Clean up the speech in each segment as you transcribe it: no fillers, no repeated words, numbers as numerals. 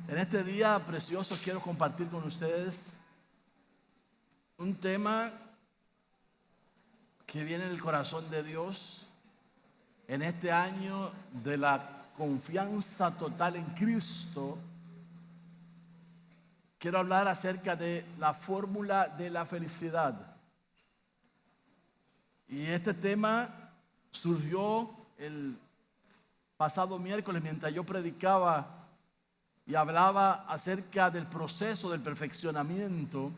En este día precioso quiero compartir con ustedes un tema que viene del corazón de Dios en este año de la confianza total en Cristo. Quiero hablar acerca de la fórmula de la felicidad. Y este tema surgió el pasado miércoles mientras yo predicaba y hablaba acerca del proceso del perfeccionamiento.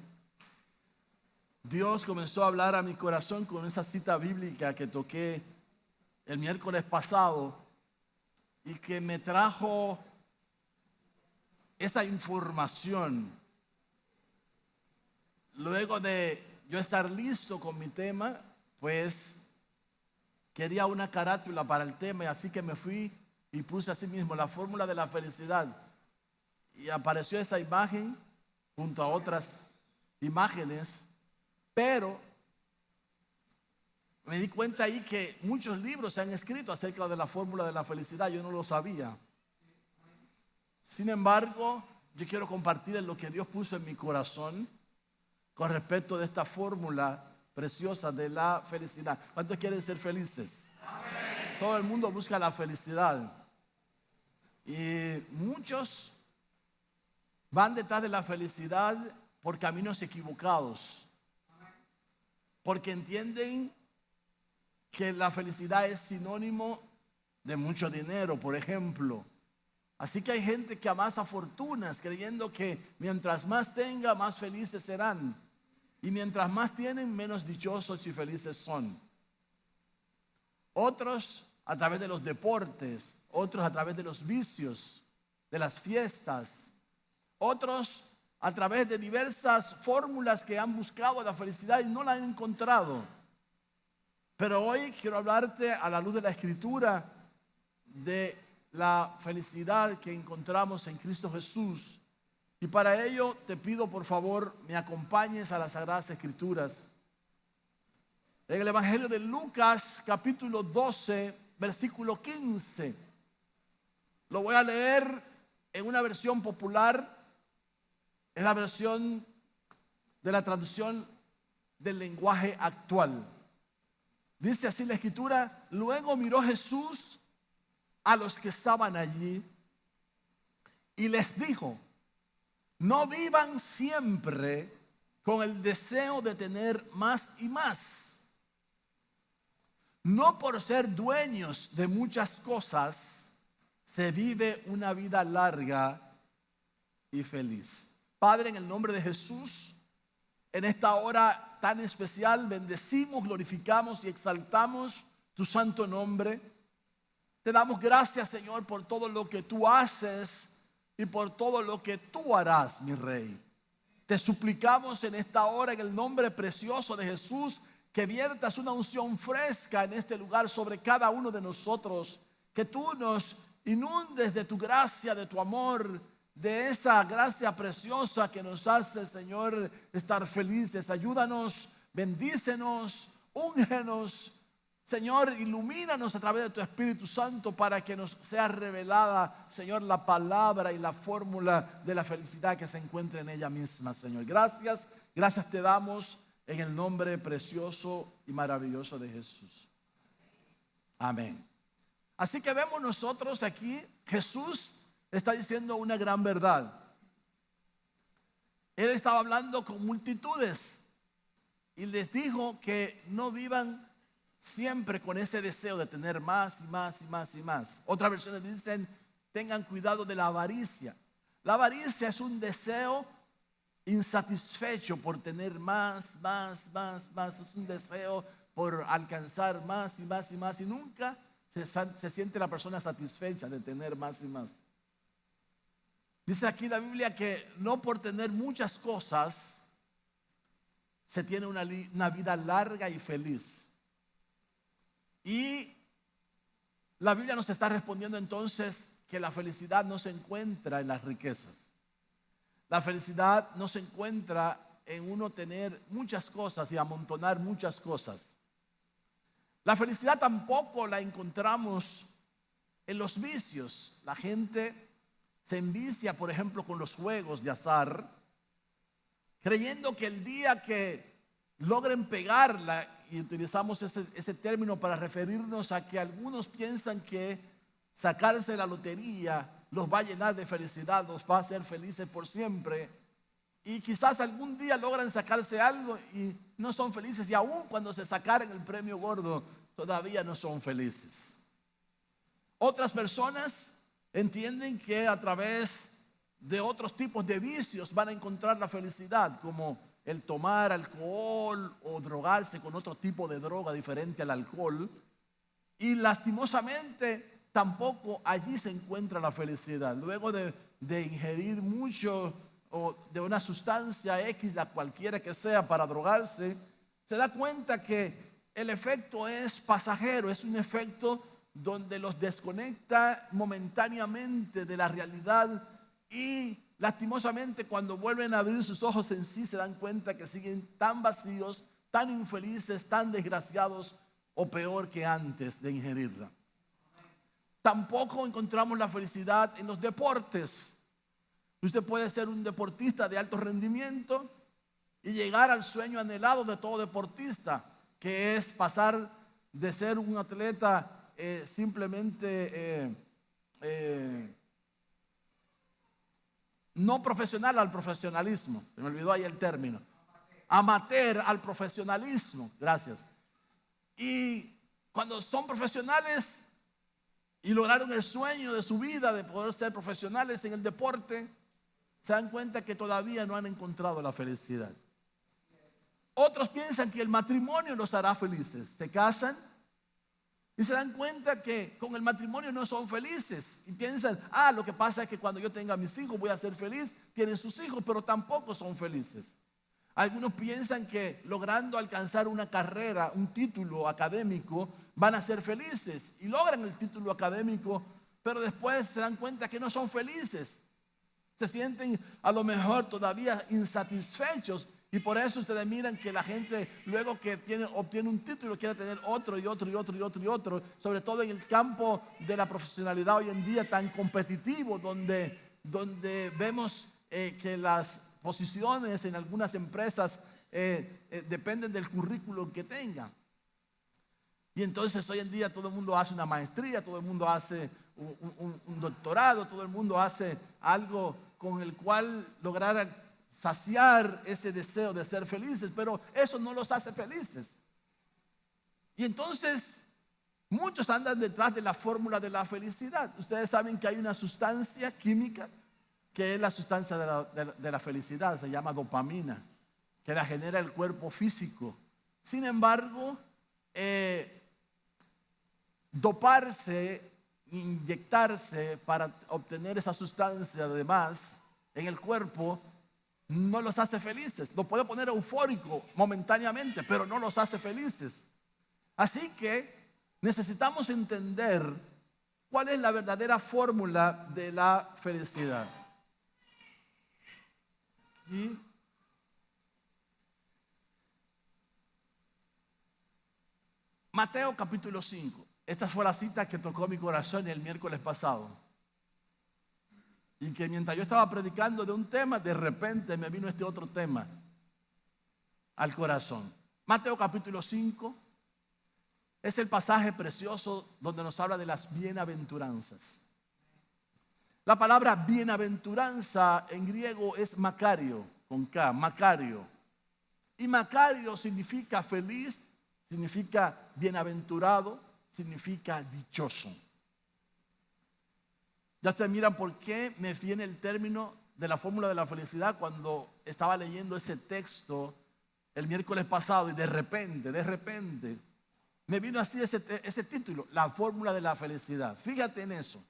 Dios comenzó a hablar a mi corazón con esa cita bíblica que toqué el miércoles pasado y que me trajo esa información. Luego de yo estar listo con mi tema, pues quería una carátula para el tema, y así que me fui y puse así mismo la fórmula de la felicidad. Y apareció esa imagen junto a otras imágenes, pero me di cuenta ahí que muchos libros se han escrito acerca de la fórmula de la felicidad. Yo no lo sabía. Sin embargo, yo quiero compartir lo que Dios puso en mi corazón con respecto de esta fórmula preciosa de la felicidad. ¿Cuántos quieren ser felices? Amén. Todo el mundo busca la felicidad. Y muchos van detrás de la felicidad por caminos equivocados. Porque entienden que la felicidad es sinónimo de mucho dinero, por ejemplo. Así que hay gente que amasa fortunas creyendo que mientras más tenga, más felices serán. Y mientras más tienen, menos dichosos y felices son. Otros a través de los deportes, otros a través de los vicios, de las fiestas. Otros a través de diversas fórmulas que han buscado la felicidad y no la han encontrado. Pero hoy quiero hablarte a la luz de la Escritura de la felicidad que encontramos en Cristo Jesús. Y para ello te pido por favor me acompañes a las Sagradas Escrituras. En el Evangelio de Lucas capítulo 12 versículo 15. Lo voy a leer en una versión popular. Es la versión de la traducción del lenguaje actual. Dice así la Escritura: luego miró Jesús a los que estaban allí y les dijo: no vivan siempre con el deseo de tener más y más. No por ser dueños de muchas cosas se vive una vida larga y feliz. Padre, en el nombre de Jesús, en esta hora tan especial, bendecimos, glorificamos y exaltamos tu santo nombre. Te damos gracias, Señor, por todo lo que tú haces y por todo lo que tú harás, mi Rey. Te suplicamos en esta hora, en el nombre precioso de Jesús, que viertas una unción fresca en este lugar sobre cada uno de nosotros. Que tú nos inundes de tu gracia, de tu amor, de esa gracia preciosa que nos hace, Señor, estar felices. Ayúdanos, bendícenos, úngenos, Señor, ilumínanos a través de tu Espíritu Santo para que nos sea revelada, Señor, la palabra y la fórmula de la felicidad que se encuentra en ella misma, Señor. Gracias te damos en el nombre precioso y maravilloso de Jesús. Amén. Así que vemos nosotros aquí, Jesús está diciendo una gran verdad. Él estaba hablando con multitudes y les dijo que no vivan siempre con ese deseo de tener más y más y más y más. Otras versiones dicen: tengan cuidado de la avaricia. La avaricia es un deseo insatisfecho por tener más. Es un deseo por alcanzar más y más y más. Y nunca se siente la persona satisfecha de tener más y más. Dice aquí la Biblia que no por tener muchas cosas se tiene una vida larga y feliz. Y la Biblia nos está respondiendo entonces que la felicidad no se encuentra en las riquezas. La felicidad no se encuentra en uno tener muchas cosas y amontonar muchas cosas. La felicidad tampoco la encontramos en los vicios. La gente se envicia, por ejemplo, con los juegos de azar, creyendo que el día que logren pegarla, y utilizamos ese término para referirnos a que algunos piensan que sacarse la lotería los va a llenar de felicidad, los va a hacer felices por siempre, y quizás algún día logran sacarse algo y no son felices, y aún cuando se sacaran el premio gordo todavía no son felices. Otras personas entienden que a través de otros tipos de vicios van a encontrar la felicidad, como el tomar alcohol o drogarse con otro tipo de droga diferente al alcohol. Y lastimosamente tampoco allí se encuentra la felicidad. Luego de ingerir mucho o de una sustancia X, la cualquiera que sea, para drogarse, se da cuenta que el efecto es pasajero, es un efecto donde los desconecta momentáneamente de la realidad, y lastimosamente cuando vuelven a abrir sus ojos en sí se dan cuenta que siguen tan vacíos, tan infelices, tan desgraciados o peor que antes de ingerirla. Tampoco encontramos la felicidad en los deportes. Usted puede ser un deportista de alto rendimiento y llegar al sueño anhelado de todo deportista, que es pasar de ser un atleta simplemente no profesional al profesionalismo. Se me olvidó ahí el término. Amateur al profesionalismo. Gracias. Y cuando son profesionales y lograron el sueño de su vida de poder ser profesionales en el deporte, se dan cuenta que todavía no han encontrado la felicidad. Otros piensan que el matrimonio los hará felices. Se casan y se dan cuenta que con el matrimonio no son felices. Y piensan, lo que pasa es que cuando yo tenga mis hijos voy a ser feliz. Tienen sus hijos, pero tampoco son felices. Algunos piensan que logrando alcanzar una carrera, un título académico, van a ser felices. Y logran el título académico, pero después se dan cuenta que no son felices. Se sienten a lo mejor todavía insatisfechos. Y por eso ustedes miran que la gente luego que obtiene un título quiere tener otro y otro y otro y otro y otro, sobre todo en el campo de la profesionalidad hoy en día tan competitivo, donde vemos que las posiciones en algunas empresas dependen del currículum que tengan. Y entonces hoy en día todo el mundo hace una maestría, todo el mundo hace un doctorado, todo el mundo hace algo con el cual lograr saciar ese deseo de ser felices, pero eso no los hace felices. Y entonces muchos andan detrás de la fórmula de la felicidad. Ustedes saben que hay una sustancia química que es la sustancia de la felicidad, se llama dopamina, que la genera el cuerpo físico. Sin embargo, doparse, inyectarse para obtener esa sustancia además en el cuerpo no los hace felices. Lo puede poner eufórico momentáneamente, pero no los hace felices. Así que necesitamos entender cuál es la verdadera fórmula de la felicidad. Y Mateo capítulo 5. Esta fue la cita que tocó mi corazón el miércoles pasado. Y que mientras yo estaba predicando de un tema, de repente me vino este otro tema al corazón. Mateo capítulo 5 es el pasaje precioso donde nos habla de las bienaventuranzas. La palabra bienaventuranza en griego es Makario, con K, Makario. Y Makario significa feliz, significa bienaventurado, significa dichoso. Ya ustedes miran por qué me viene el término de la fórmula de la felicidad cuando estaba leyendo ese texto el miércoles pasado y de repente me vino así ese título, la fórmula de la felicidad. Fíjate en eso.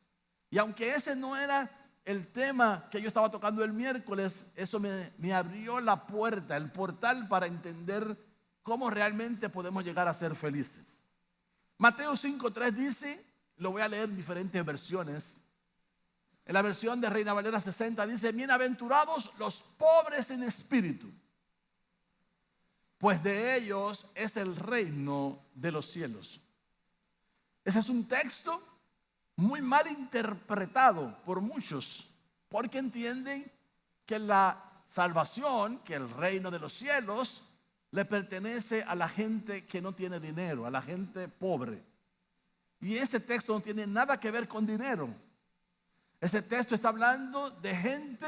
Y aunque ese no era el tema que yo estaba tocando el miércoles, eso me abrió la puerta, el portal para entender cómo realmente podemos llegar a ser felices. Mateo 5:3 dice, lo voy a leer en diferentes versiones. En la versión de Reina Valera 60 dice, bienaventurados los pobres en espíritu, pues de ellos es el reino de los cielos. Ese es un texto muy mal interpretado por muchos, porque entienden que la salvación, que el reino de los cielos, le pertenece a la gente que no tiene dinero, a la gente pobre. Y ese texto no tiene nada que ver con dinero. Ese texto está hablando de gente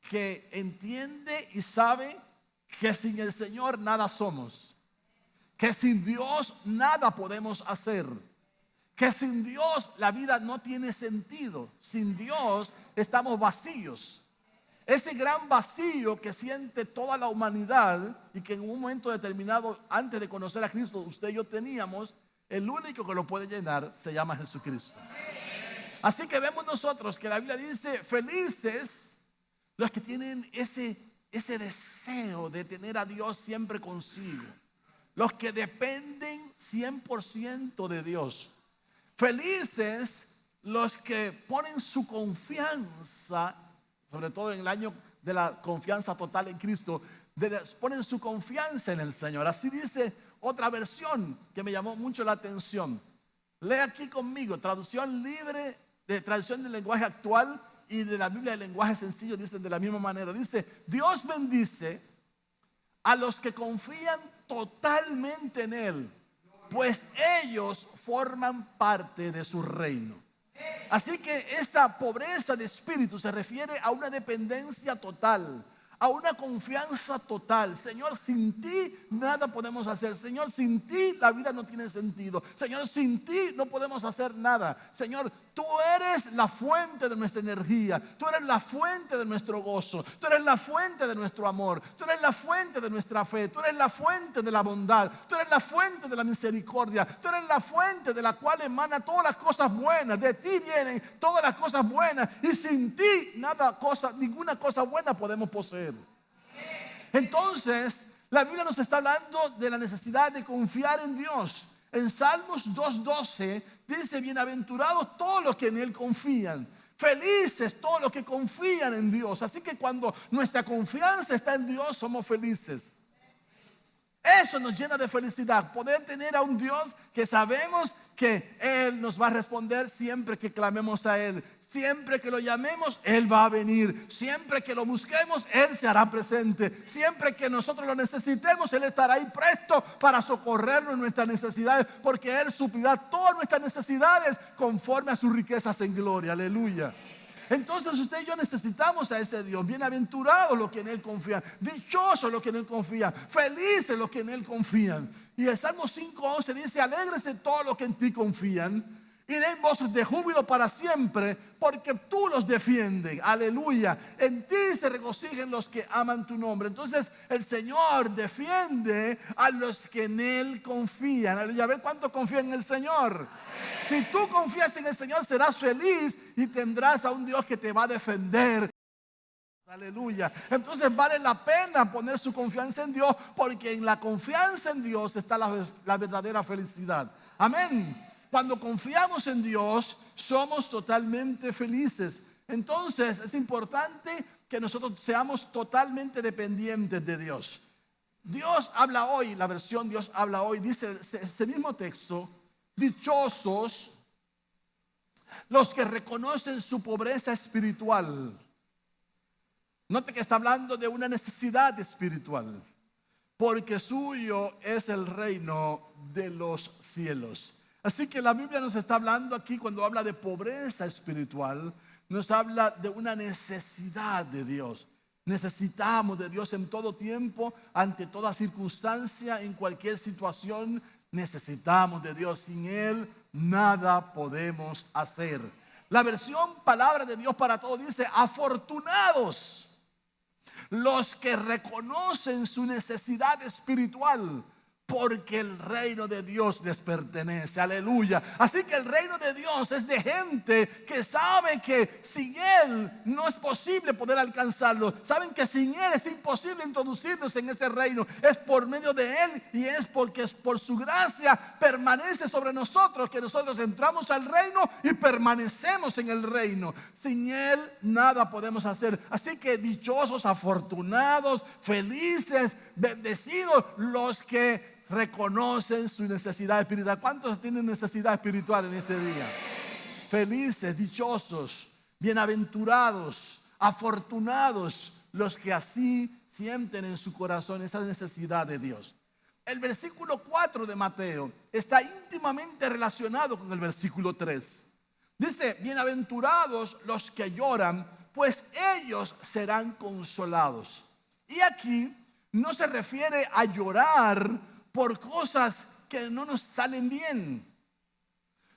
que entiende y sabe que sin el Señor nada somos, que sin Dios nada podemos hacer, que sin Dios la vida no tiene sentido, sin Dios estamos vacíos. Ese gran vacío que siente toda la humanidad y que en un momento determinado, antes de conocer a Cristo, usted y yo teníamos, el único que lo puede llenar se llama Jesucristo. Así que vemos nosotros que la Biblia dice: felices los que tienen ese deseo de tener a Dios siempre consigo, los que dependen 100% de Dios. Felices los que ponen su confianza, sobre todo en el año de la confianza total en Cristo, ponen su confianza en el Señor. Así dice otra versión que me llamó mucho la atención. Lee aquí conmigo, traducción libre, de traducción del lenguaje actual y de la Biblia del lenguaje sencillo, dicen de la misma manera. Dice: Dios bendice a los que confían totalmente en Él, pues ellos forman parte de su reino. Así que esta pobreza de espíritu se refiere a una dependencia total, a una confianza total. Señor, sin ti nada podemos hacer. Señor, sin ti la vida no tiene sentido. Señor, sin ti no podemos hacer nada. Señor, tú eres la fuente de nuestra energía. Tú eres la fuente de nuestro gozo. Tú eres la fuente de nuestro amor. Tú eres la fuente de nuestra fe. Tú eres la fuente de la bondad. Tú eres la fuente de la misericordia. Tú eres la fuente de la cual emana todas las cosas buenas. De ti vienen todas las cosas buenas. Y sin ti ninguna cosa buena podemos poseer. Entonces, la Biblia nos está hablando de la necesidad de confiar en Dios. En Salmos 2:12 dice: bienaventurados todos los que en Él confían, felices todos los que confían en Dios. Así que cuando nuestra confianza está en Dios, somos felices. Eso nos llena de felicidad, poder tener a un Dios que sabemos que Él nos va a responder siempre que clamemos a Él. Siempre que lo llamemos, Él va a venir. Siempre que lo busquemos, Él se hará presente. Siempre que nosotros lo necesitemos, Él estará ahí presto para socorrernos en nuestras necesidades, porque Él suplirá todas nuestras necesidades conforme a sus riquezas en gloria. Aleluya. Entonces usted y yo necesitamos a ese Dios. Bienaventurados los que en Él confían, dichosos los que en Él confían, felices los que en Él confían. Y el Salmo 5:11 dice: alégrese todos los que en ti confían y den voces de júbilo para siempre, porque tú los defiendes. Aleluya. En ti se regocijen los que aman tu nombre. Entonces el Señor defiende a los que en Él confían. Aleluya. A ver cuánto confían en el Señor. Si tú confías en el Señor, serás feliz y tendrás a un Dios que te va a defender. Aleluya. Entonces vale la pena poner su confianza en Dios, porque en la confianza en Dios está la verdadera felicidad. Amén. Cuando confiamos en Dios, somos totalmente felices. Entonces es importante que nosotros seamos totalmente dependientes de Dios. Dios habla hoy, la versión Dios habla hoy, dice ese mismo texto: dichosos los que reconocen su pobreza espiritual. Note que está hablando de una necesidad espiritual, porque suyo es el reino de los cielos. Así que la Biblia nos está hablando aquí, cuando habla de pobreza espiritual, nos habla de una necesidad de Dios. Necesitamos de Dios en todo tiempo, ante toda circunstancia, en cualquier situación. Necesitamos de Dios. Sin Él nada podemos hacer. La versión Palabra de Dios para Todos dice: afortunados los que reconocen su necesidad espiritual, porque el reino de Dios les pertenece. Aleluya. Así que el reino de Dios es de gente que sabe que sin Él no es posible poder alcanzarlo. Saben que sin Él es imposible introducirnos en ese reino. Es por medio de Él, y es porque por su gracia permanece sobre nosotros que nosotros entramos al reino y permanecemos en el reino. Sin Él nada podemos hacer. Así que dichosos, afortunados, felices, bendecidos los que reconocen su necesidad espiritual. ¿Cuántos tienen necesidad espiritual en este día? Felices, dichosos. Bienaventurados, afortunados los que así sienten en su corazón esa necesidad de Dios. El versículo 4 de Mateo está íntimamente relacionado con el versículo 3. Dice, bienaventurados los que lloran, pues ellos serán consolados. Y aquí no se refiere a llorar por cosas que no nos salen bien.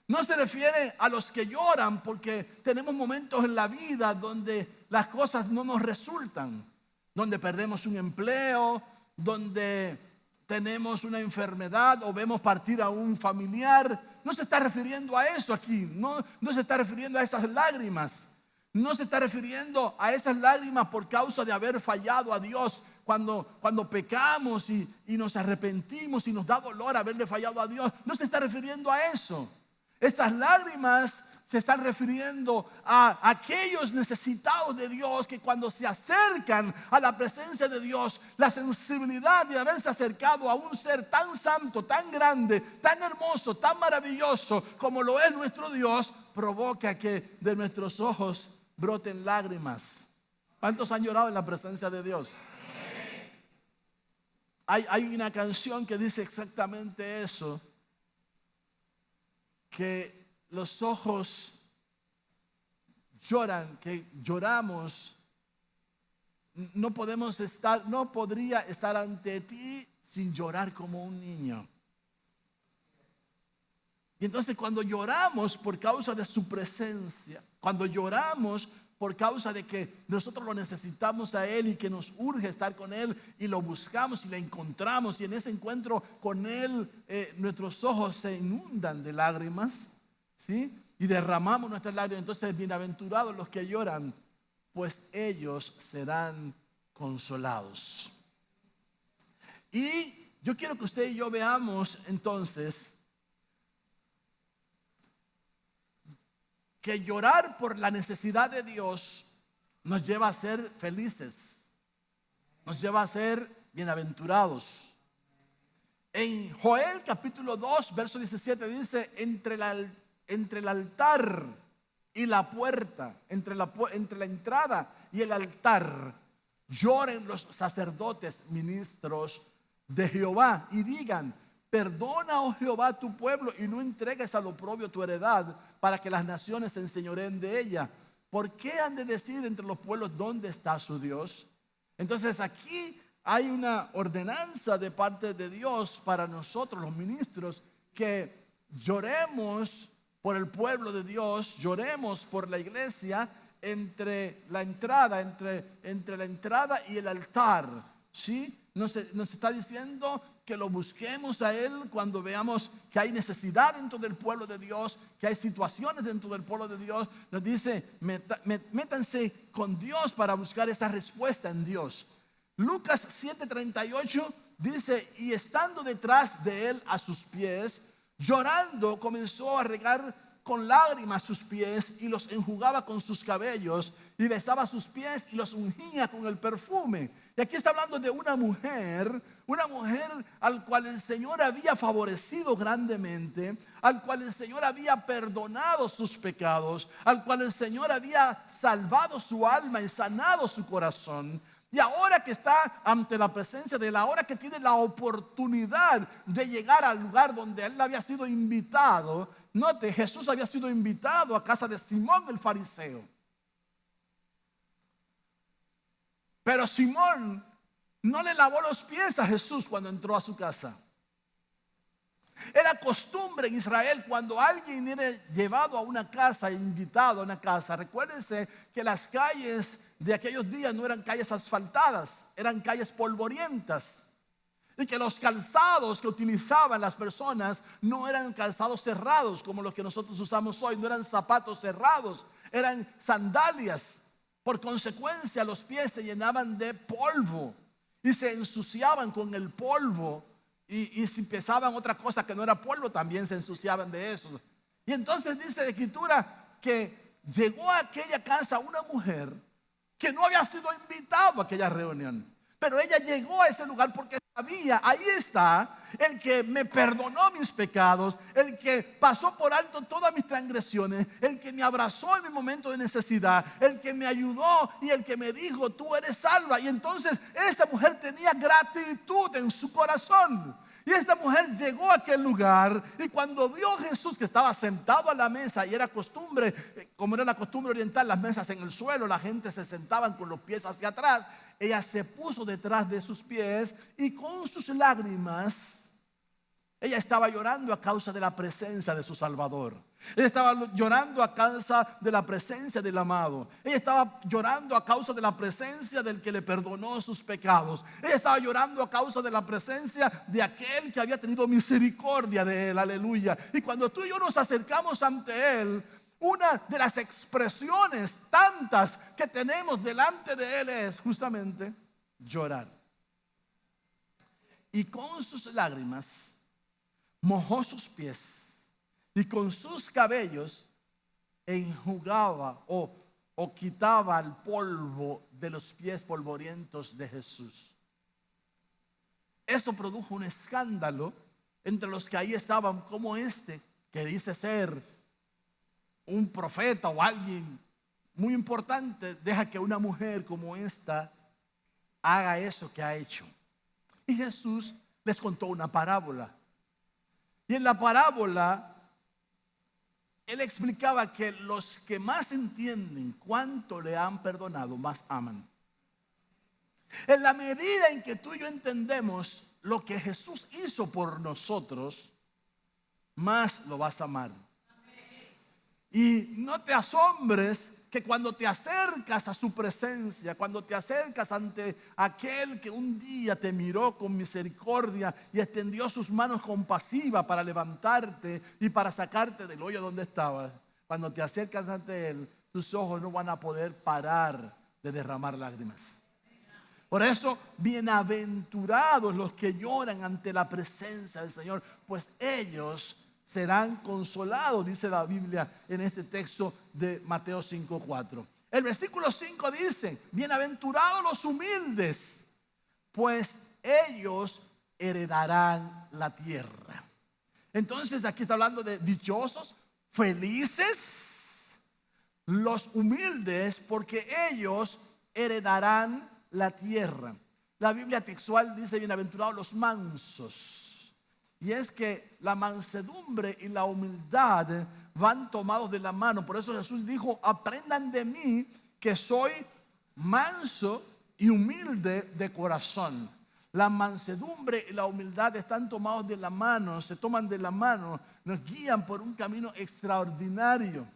No se refiere a los que lloran porque tenemos momentos en la vida donde las cosas no nos resultan, donde perdemos un empleo, donde tenemos una enfermedad o vemos partir a un familiar. No se está refiriendo a eso aquí, no se está refiriendo a esas lágrimas. No se está refiriendo a esas lágrimas por causa de haber fallado a Dios. Cuando pecamos y nos arrepentimos y nos da dolor haberle fallado a Dios, no se está refiriendo a eso. Estas lágrimas se están refiriendo a aquellos necesitados de Dios que cuando se acercan a la presencia de Dios, la sensibilidad de haberse acercado a un ser tan santo, tan grande, tan hermoso, tan maravilloso como lo es nuestro Dios, provoca que de nuestros ojos broten lágrimas. ¿Cuántos han llorado en la presencia de Dios? Hay una canción que dice exactamente eso, que los ojos lloran, que lloramos. No podría estar ante ti sin llorar como un niño. Y entonces cuando lloramos por causa de su presencia, cuando lloramos por causa de que nosotros lo necesitamos a Él y que nos urge estar con Él y lo buscamos y lo encontramos y en ese encuentro con Él nuestros ojos se inundan de lágrimas, ¿sí? Y derramamos nuestras lágrimas. Entonces, bienaventurados los que lloran, pues ellos serán consolados. Y yo quiero que usted y yo veamos entonces que llorar por la necesidad de Dios nos lleva a ser felices, nos lleva a ser bienaventurados. En Joel capítulo 2, verso 17 dice, entre el altar y la puerta, entre la entrada y el altar, lloren los sacerdotes ministros de Jehová y digan, perdona, oh Jehová, tu pueblo y no entregues al oprobio tu heredad para que las naciones se enseñoreen de ella. ¿Por qué han de decir entre los pueblos dónde está su Dios? Entonces aquí hay una ordenanza de parte de Dios para nosotros los ministros que lloremos por el pueblo de Dios, lloremos por la iglesia entre la entrada y el altar, ¿sí? Nos está diciendo que lo busquemos a Él cuando veamos que hay necesidad dentro del pueblo de Dios, que hay situaciones dentro del pueblo de Dios. Nos dice, métanse con Dios para buscar esa respuesta en Dios. Lucas 7:38 dice, y estando detrás de Él a sus pies, llorando comenzó a regar con lágrimas sus pies y los enjugaba con sus cabellos y besaba sus pies y los ungía con el perfume. Y aquí está hablando de una mujer al cual el Señor había favorecido grandemente, al cual el Señor había perdonado sus pecados, al cual el Señor había salvado su alma y sanado su corazón. Y ahora que está ante la presencia de Él, ahora que tiene la oportunidad de llegar al lugar donde Él había sido invitado, note, Jesús había sido invitado a casa de Simón el fariseo. Pero Simón no le lavó los pies a Jesús cuando entró a su casa. Era costumbre en Israel cuando alguien era llevado a una casa, invitado a una casa. Recuérdense que las calles de aquellos días no eran calles asfaltadas, eran calles polvorientas. Y que los calzados que utilizaban las personas no eran calzados cerrados como los que nosotros usamos hoy, no eran zapatos cerrados, eran sandalias. Por consecuencia, los pies se llenaban de polvo y se ensuciaban con el polvo. Y si pesaban otra cosa que no era polvo, también se ensuciaban de eso. Y entonces dice la Escritura que llegó a aquella casa una mujer que no había sido invitado a aquella reunión. Pero ella llegó a ese lugar porque sabía, ahí está el que me perdonó mis pecados, el que pasó por alto todas mis transgresiones, el que me abrazó en mi momento de necesidad, el que me ayudó y el que me dijo, tú eres salva. Y entonces esta mujer tenía gratitud en su corazón. Y esta mujer llegó a aquel lugar y cuando vio a Jesús que estaba sentado a la mesa, y era costumbre, como era la costumbre oriental, las mesas en el suelo, la gente se sentaban con los pies hacia atrás, ella se puso detrás de sus pies y con sus lágrimas, ella estaba llorando a causa de la presencia de su Salvador. Ella estaba llorando a causa de la presencia del amado. Ella estaba llorando a causa de la presencia del que le perdonó sus pecados. Ella estaba llorando a causa de la presencia de aquel que había tenido misericordia de él. Aleluya. Y cuando tú y yo nos acercamos ante él, una de las expresiones tantas que tenemos delante de él es justamente llorar. Y con sus lágrimas mojó sus pies y con sus cabellos enjugaba o quitaba el polvo de los pies polvorientos de Jesús. Esto produjo un escándalo entre los que ahí estaban, como este que dice ser un profeta o alguien muy importante, deja que una mujer como esta haga eso que ha hecho. Y Jesús les contó una parábola. Y en la parábola, él explicaba que los que más entienden cuánto le han perdonado, más aman. En la medida en que tú y yo entendemos lo que Jesús hizo por nosotros, más lo vas a amar. Y no te asombres que cuando te acercas a su presencia, cuando te acercas ante aquel que un día te miró con misericordia y extendió sus manos compasivas para levantarte y para sacarte del hoyo donde estabas, cuando te acercas ante él, tus ojos no van a poder parar de derramar lágrimas. Por eso, bienaventurados los que lloran ante la presencia del Señor, pues ellos serán consolados, dice la Biblia en este texto de Mateo 5:4. El versículo 5 dice: bienaventurados los humildes, pues ellos heredarán la tierra. Entonces aquí está hablando de dichosos, felices los humildes, porque ellos heredarán la tierra. La Biblia textual dice: bienaventurados los mansos. Y es que la mansedumbre y la humildad van tomados de la mano. Por eso Jesús dijo: aprendan de mí, que soy manso y humilde de corazón. La mansedumbre y la humildad están tomados de la mano, se toman de la mano, nos guían por un camino extraordinario.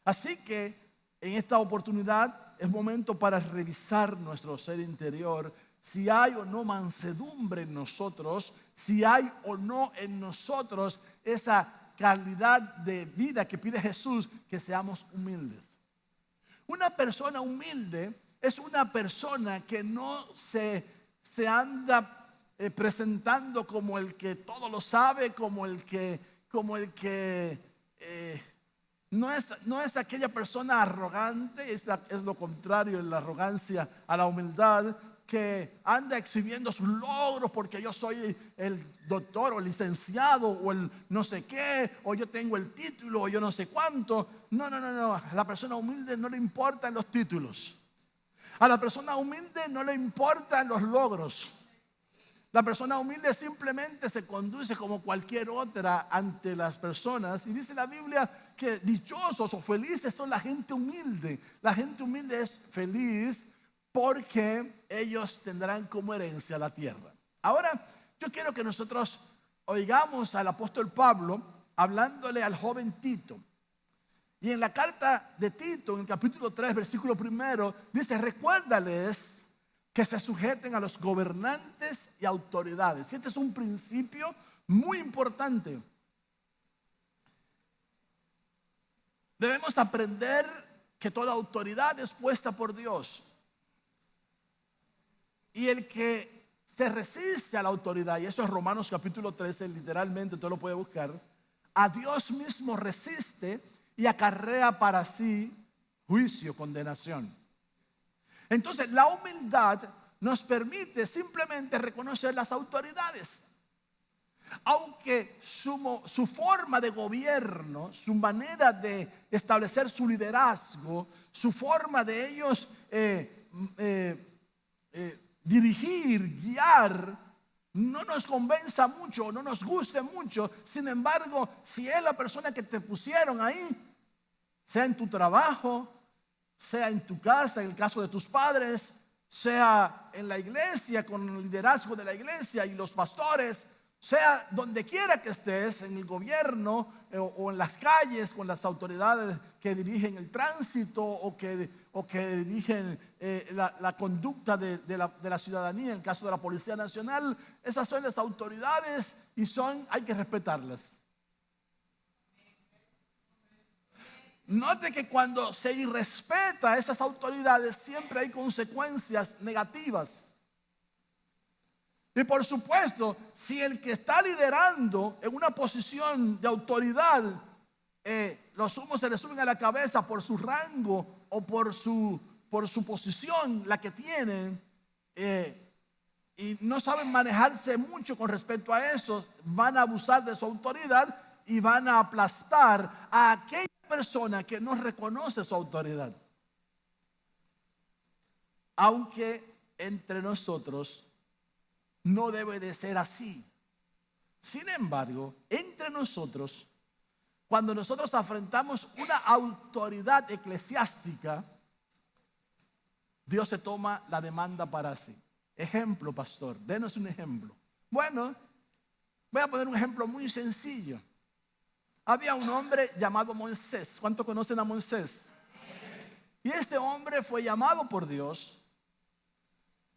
Así que en esta oportunidad es momento para revisar nuestro ser interior, si hay o no mansedumbre en nosotros, si hay o no en nosotros esa calidad de vida que pide Jesús, que seamos humildes. Una persona humilde es una persona que no se anda presentando como el que todo lo sabe, como el que no es aquella persona arrogante, es lo contrario, la arrogancia a la humildad, que anda exhibiendo sus logros porque yo soy el doctor o licenciado o el no sé qué, o yo tengo el título o yo no sé cuánto. No. A la persona humilde no le importan los títulos. A la persona humilde no le importan los logros. La persona humilde simplemente se conduce como cualquier otra ante las personas. Y dice la Biblia que dichosos o felices son la gente humilde. La gente humilde es feliz porque ellos tendrán como herencia la tierra. Ahora, yo quiero que nosotros oigamos al apóstol Pablo hablándole al joven Tito. Y en la carta de Tito, en el capítulo 3, versículo 1, dice: recuérdales que se sujeten a los gobernantes y autoridades. Y este es un principio muy importante. Debemos aprender que toda autoridad es puesta por Dios. Y el que se resiste a la autoridad, y eso es Romanos capítulo 13, literalmente, usted lo puede buscar, a Dios mismo resiste y acarrea para sí juicio, condenación. Entonces la humildad nos permite simplemente reconocer las autoridades. Aunque su forma de gobierno, su manera de establecer su liderazgo, su forma de ellos dirigir, guiar, no nos convenza mucho, no nos guste mucho. Sin embargo, si es la persona que te pusieron ahí, sea en tu trabajo, sea en tu casa, en el caso de tus padres, sea en la iglesia, con el liderazgo de la iglesia y los pastores, sea donde quiera que estés, en el gobierno o en las calles, con las autoridades que dirigen el tránsito o que dirigen la conducta de la ciudadanía, en el caso de la Policía Nacional. Esas son las autoridades y hay que respetarlas. Note que cuando se irrespeta a esas autoridades siempre hay consecuencias negativas. Y por supuesto, si el que está liderando en una posición de autoridad, los humos se le suben a la cabeza por su rango o por su posición, la que tienen, y no saben manejarse mucho con respecto a eso, van a abusar de su autoridad y van a aplastar a aquella persona que no reconoce su autoridad. Aunque entre nosotros no debe de ser así. Sin embargo, entre nosotros, cuando nosotros afrontamos una autoridad eclesiástica, Dios se toma la demanda para sí. Ejemplo, pastor, denos un ejemplo. Bueno, voy a poner un ejemplo muy sencillo. Había un hombre llamado Moisés. ¿Cuántos conocen a Moisés? Y este hombre fue llamado por Dios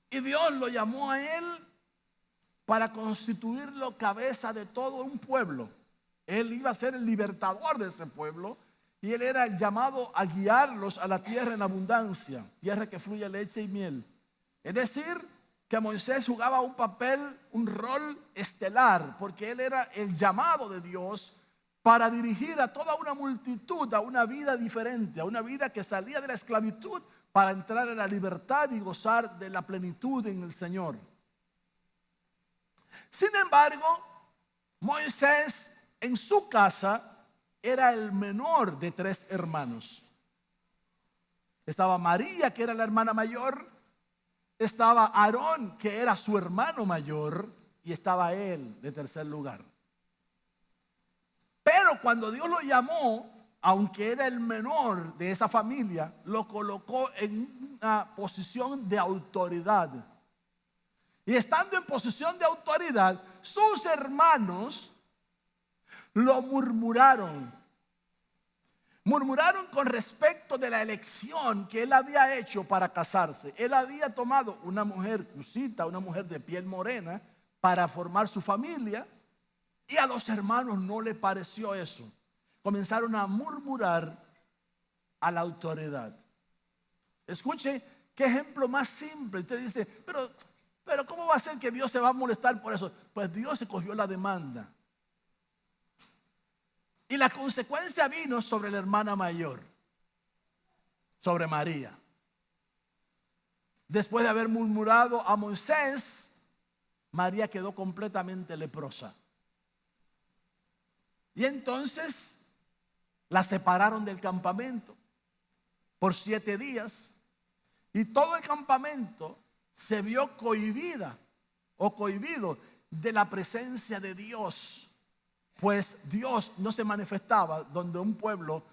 y Dios lo llamó a él para constituirlo cabeza de todo un pueblo. Él iba a ser el libertador de ese pueblo y él era el llamado a guiarlos a la tierra en abundancia, tierra que fluye leche y miel. Es decir, que Moisés jugaba un papel, un rol estelar, porque él era el llamado de Dios para dirigir a toda una multitud a una vida diferente, a una vida que salía de la esclavitud para entrar en la libertad y gozar de la plenitud en el Señor. Sin embargo, Moisés en su casa era el menor de 3 hermanos. Estaba María, que era la hermana mayor, estaba Aarón, que era su hermano mayor, y estaba él de tercer lugar. Pero cuando Dios lo llamó, aunque era el menor de esa familia, lo colocó en una posición de autoridad. Y estando en posición de autoridad, sus hermanos lo murmuraron. Murmuraron con respecto de la elección que él había hecho para casarse. Él había tomado una mujer cusita, una mujer de piel morena, para formar su familia. Y a los hermanos no le pareció eso. Comenzaron a murmurar a la autoridad. Escuche qué ejemplo más simple. Usted dice, pero ¿cómo va a ser que Dios se va a molestar por eso? Pues Dios se cogió la demanda. Y la consecuencia vino sobre la hermana mayor, sobre María. Después de haber murmurado a Moisés, María quedó completamente leprosa. Y entonces la separaron del campamento por 7 días. Y todo el campamento se vio cohibida o cohibido de la presencia de Dios. Pues Dios no se manifestaba en un pueblo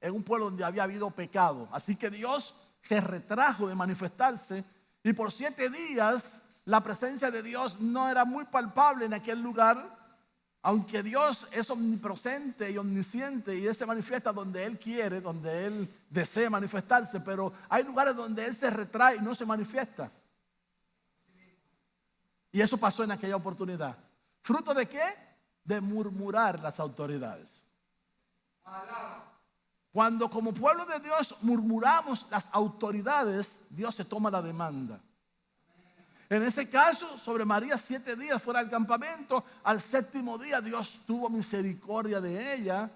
donde había habido pecado. Así que Dios se retrajo de manifestarse. Y por 7 días la presencia de Dios no era muy palpable en aquel lugar. Aunque Dios es omnipresente y omnisciente y Él se manifiesta donde Él quiere, donde Él desea manifestarse, pero hay lugares donde Él se retrae y no se manifiesta. Y eso pasó en aquella oportunidad. ¿Fruto de qué? De murmurar las autoridades. Cuando como pueblo de Dios murmuramos las autoridades, Dios se toma la demanda. En ese caso, sobre María 7 días fuera del campamento. Al 7º día Dios tuvo misericordia de ella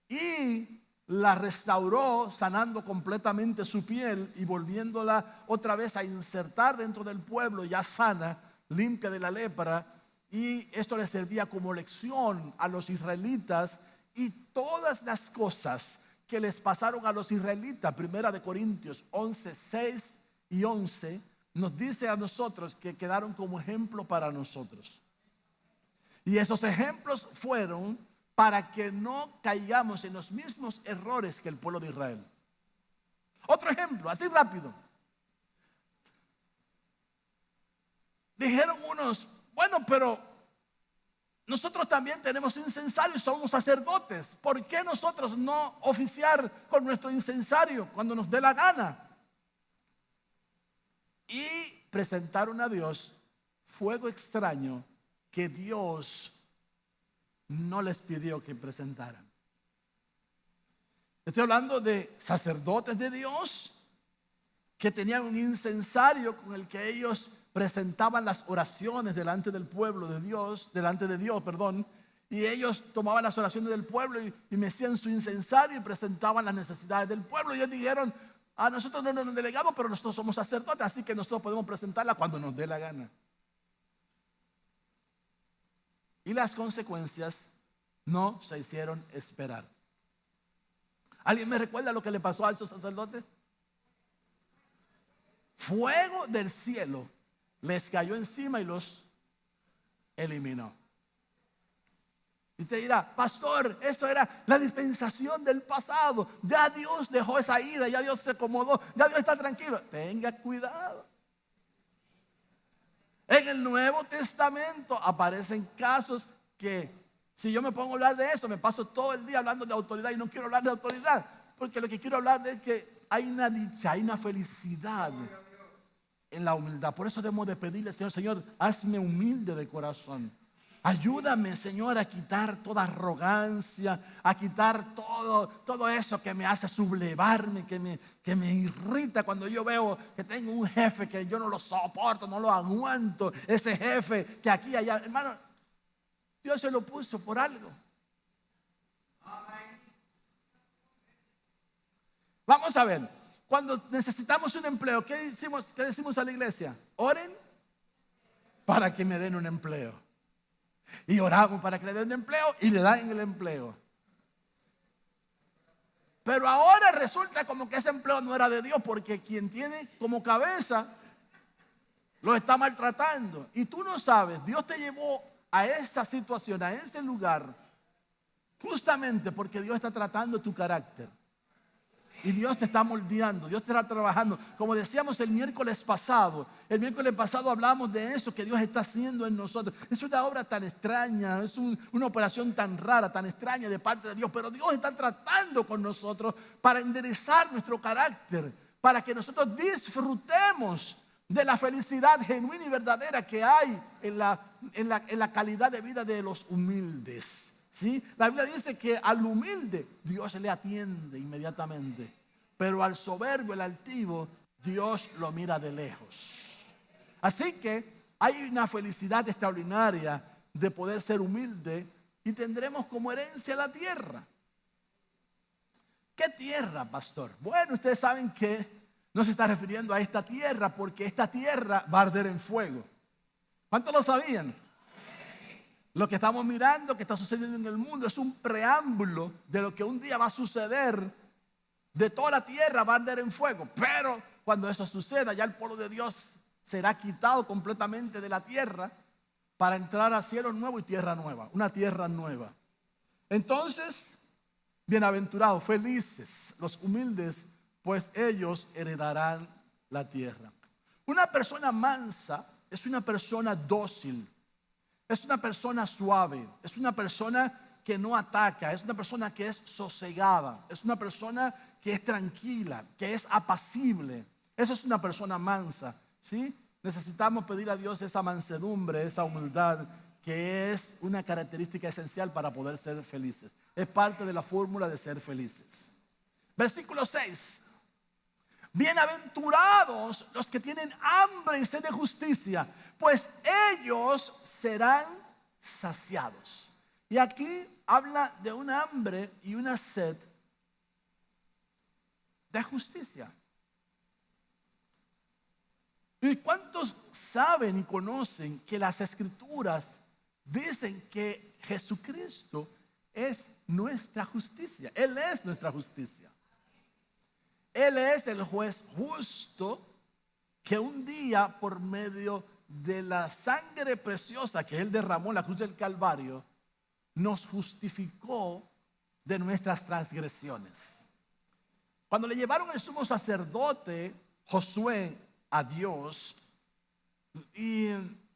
y la restauró, sanando completamente su piel y volviéndola otra vez a insertar dentro del pueblo, ya sana, limpia de la lepra. Y esto le servía como lección a los israelitas, y todas las cosas que les pasaron a los israelitas, Primera de Corintios 11, 6 y 11, nos dice a nosotros que quedaron como ejemplo para nosotros. Y esos ejemplos fueron para que no caigamos en los mismos errores que el pueblo de Israel. Otro ejemplo, así rápido. Dijeron unos, bueno, pero nosotros también tenemos incensario y somos sacerdotes. ¿Por qué nosotros no oficiar con nuestro incensario cuando nos dé la gana? Y presentaron a Dios fuego extraño que Dios no les pidió que presentaran. Estoy hablando de sacerdotes de Dios que tenían un incensario con el que ellos presentaban las oraciones delante del pueblo de Dios, delante de Dios, perdón, y ellos tomaban las oraciones del pueblo y mecían su incensario y presentaban las necesidades del pueblo. Y ellos dijeron, a nosotros no nos han delegado, pero nosotros somos sacerdotes, así que nosotros podemos presentarla cuando nos dé la gana. Y las consecuencias no se hicieron esperar. ¿Alguien me recuerda lo que le pasó a esos sacerdotes? Fuego del cielo les cayó encima y los eliminó. Y te dirá, pastor, esto era la dispensación del pasado. Ya Dios dejó esa ida, ya Dios se acomodó, ya Dios está tranquilo. Tenga cuidado. En el Nuevo Testamento aparecen casos que, si yo me pongo a hablar de eso, me paso todo el día hablando de autoridad y no quiero hablar de autoridad, porque lo que quiero hablar es que hay una dicha, hay una felicidad en la humildad. Por eso debemos de pedirle, Señor, Señor, hazme humilde de corazón. Ayúdame, Señor, a quitar toda arrogancia, a quitar todo eso que me hace sublevarme, que me irrita cuando yo veo que tengo un jefe que yo no lo soporto, no lo aguanto. Ese jefe que aquí y allá, hermano, Dios se lo puso por algo. Vamos a ver, cuando necesitamos un empleo, ¿qué decimos a la iglesia? Oren para que me den un empleo. Y oramos para que le den empleo y le dan el empleo. Pero ahora resulta como que ese empleo no era de Dios, porque quien tiene como cabeza lo está maltratando. Y tú no sabes, Dios te llevó a esa situación, a ese lugar, justamente porque Dios está tratando tu carácter. Y Dios te está moldeando, Dios te está trabajando. Como decíamos el miércoles pasado hablamos de eso que Dios está haciendo en nosotros. Es una obra tan extraña, es una operación tan rara, tan extraña de parte de Dios. Pero Dios está tratando con nosotros para enderezar nuestro carácter, para que nosotros disfrutemos de la felicidad genuina y verdadera que hay en la calidad de vida de los humildes. ¿Sí? La Biblia dice que al humilde Dios le atiende inmediatamente, pero al soberbio, el altivo, Dios lo mira de lejos. Así que hay una felicidad extraordinaria de poder ser humilde, y tendremos como herencia la tierra. ¿Qué tierra, pastor? Bueno, ustedes saben que no se está refiriendo a esta tierra, porque esta tierra va a arder en fuego. ¿Cuántos lo sabían? Lo que estamos mirando, que está sucediendo en el mundo, es un preámbulo de lo que un día va a suceder. De toda la tierra va a arder en fuego. Pero cuando eso suceda, ya el pueblo de Dios será quitado completamente de la tierra para entrar a cielo nuevo y tierra nueva. Una tierra nueva. Entonces, bienaventurados, felices los humildes, pues ellos heredarán la tierra. Una persona mansa es una persona dócil. Es una persona suave, es una persona que no ataca, es una persona que es sosegada, es una persona que es tranquila, que es apacible. Eso es una persona mansa, ¿sí? Necesitamos pedir a Dios esa mansedumbre, esa humildad, que es una característica esencial para poder ser felices. Es parte de la fórmula de ser felices. Versículo 6. Bienaventurados los que tienen hambre y sed de justicia, pues ellos serán saciados. Y aquí habla de un hambre y una sed de justicia. ¿Y cuántos saben y conocen que las Escrituras dicen que Jesucristo es nuestra justicia? Él es nuestra justicia. Él es el juez justo que un día, por medio de la sangre preciosa que Él derramó en la cruz del Calvario, nos justificó de nuestras transgresiones. Cuando le llevaron el sumo sacerdote Josué a Dios, y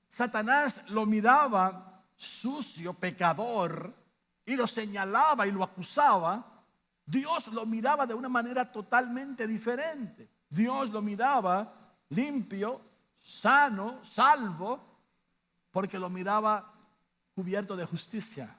Satanás lo miraba sucio, pecador, y lo señalaba y lo acusaba, Dios lo miraba de una manera totalmente diferente. Dios lo miraba limpio, sano, salvo, porque lo miraba cubierto de justicia.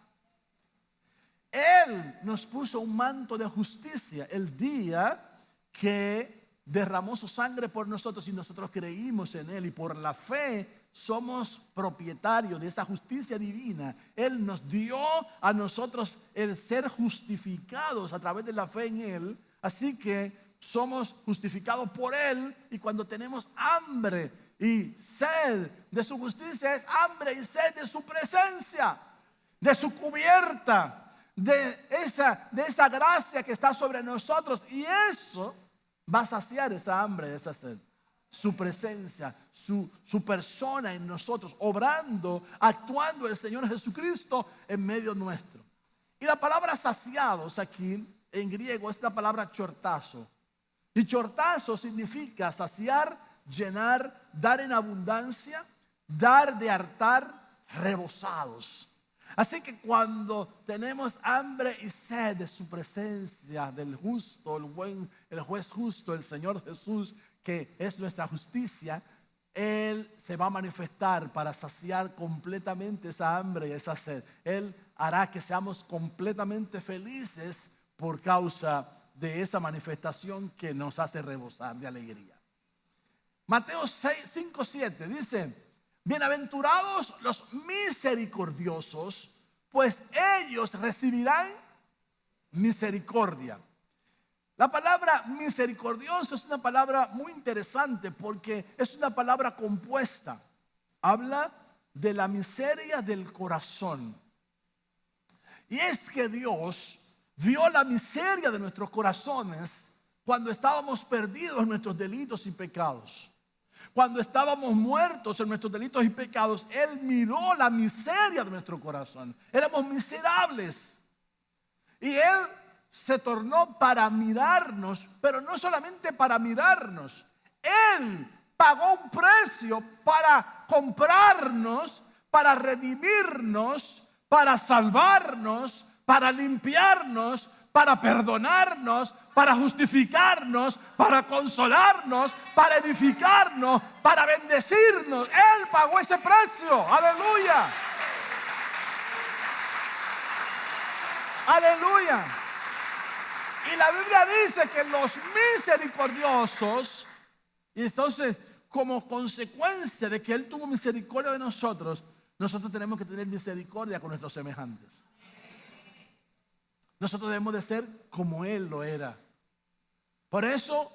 Él nos puso un manto de justicia el día que derramó su sangre por nosotros y nosotros creímos en Él, y por la fe somos propietarios de esa justicia divina. Él nos dio a nosotros el ser justificados a través de la fe en Él. Así que somos justificados por Él, y cuando tenemos hambre y sed de su justicia, es hambre y sed de su presencia, de su cubierta, de esa gracia que está sobre nosotros. Y eso va a saciar esa hambre, esa sed. Su presencia, su persona en nosotros, obrando, actuando el Señor Jesucristo en medio nuestro. Y la palabra saciados aquí en griego es la palabra chortazo. Y chortazo significa saciar, llenar, dar en abundancia, dar de hartar, rebosados. Así que cuando tenemos hambre y sed de su presencia, del justo, el juez justo, el Señor Jesús, que es nuestra justicia, Él se va a manifestar para saciar completamente esa hambre y esa sed. Él hará que seamos completamente felices por causa de esa manifestación que nos hace rebosar de alegría. Mateo 5:7 dice: bienaventurados los misericordiosos, pues ellos recibirán misericordia. La palabra misericordioso es una palabra muy interesante porque es una palabra compuesta. Habla de la miseria del corazón. Y es que Dios vio la miseria de nuestros corazones cuando estábamos perdidos en nuestros delitos y pecados. Cuando estábamos muertos en nuestros delitos y pecados, Él miró la miseria de nuestro corazón. Éramos miserables. Y Él se tornó para mirarnos, pero no solamente para mirarnos. Él pagó un precio para comprarnos, para redimirnos, para salvarnos, para limpiarnos, para perdonarnos, para justificarnos, para consolarnos, para edificarnos, para bendecirnos. Él pagó ese precio. Aleluya. Aleluya. Y la Biblia dice que los misericordiosos, y entonces como consecuencia de que Él tuvo misericordia de nosotros, nosotros tenemos que tener misericordia con nuestros semejantes. Nosotros debemos de ser como Él lo era. Por eso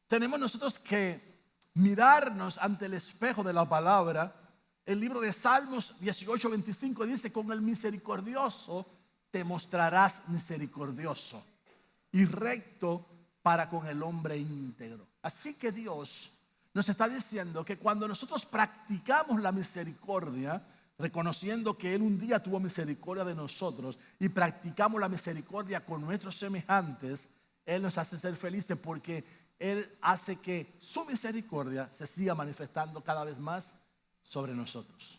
tenemos nosotros que mirarnos ante el espejo de la palabra. El libro de Salmos 18:25 dice: con el misericordioso te mostrarás misericordioso y recto para con el hombre íntegro. Así que Dios nos está diciendo que cuando nosotros practicamos la misericordia, reconociendo que Él un día tuvo misericordia de nosotros, y practicamos la misericordia con nuestros semejantes, Él nos hace ser felices porque Él hace que su misericordia se siga manifestando cada vez más sobre nosotros.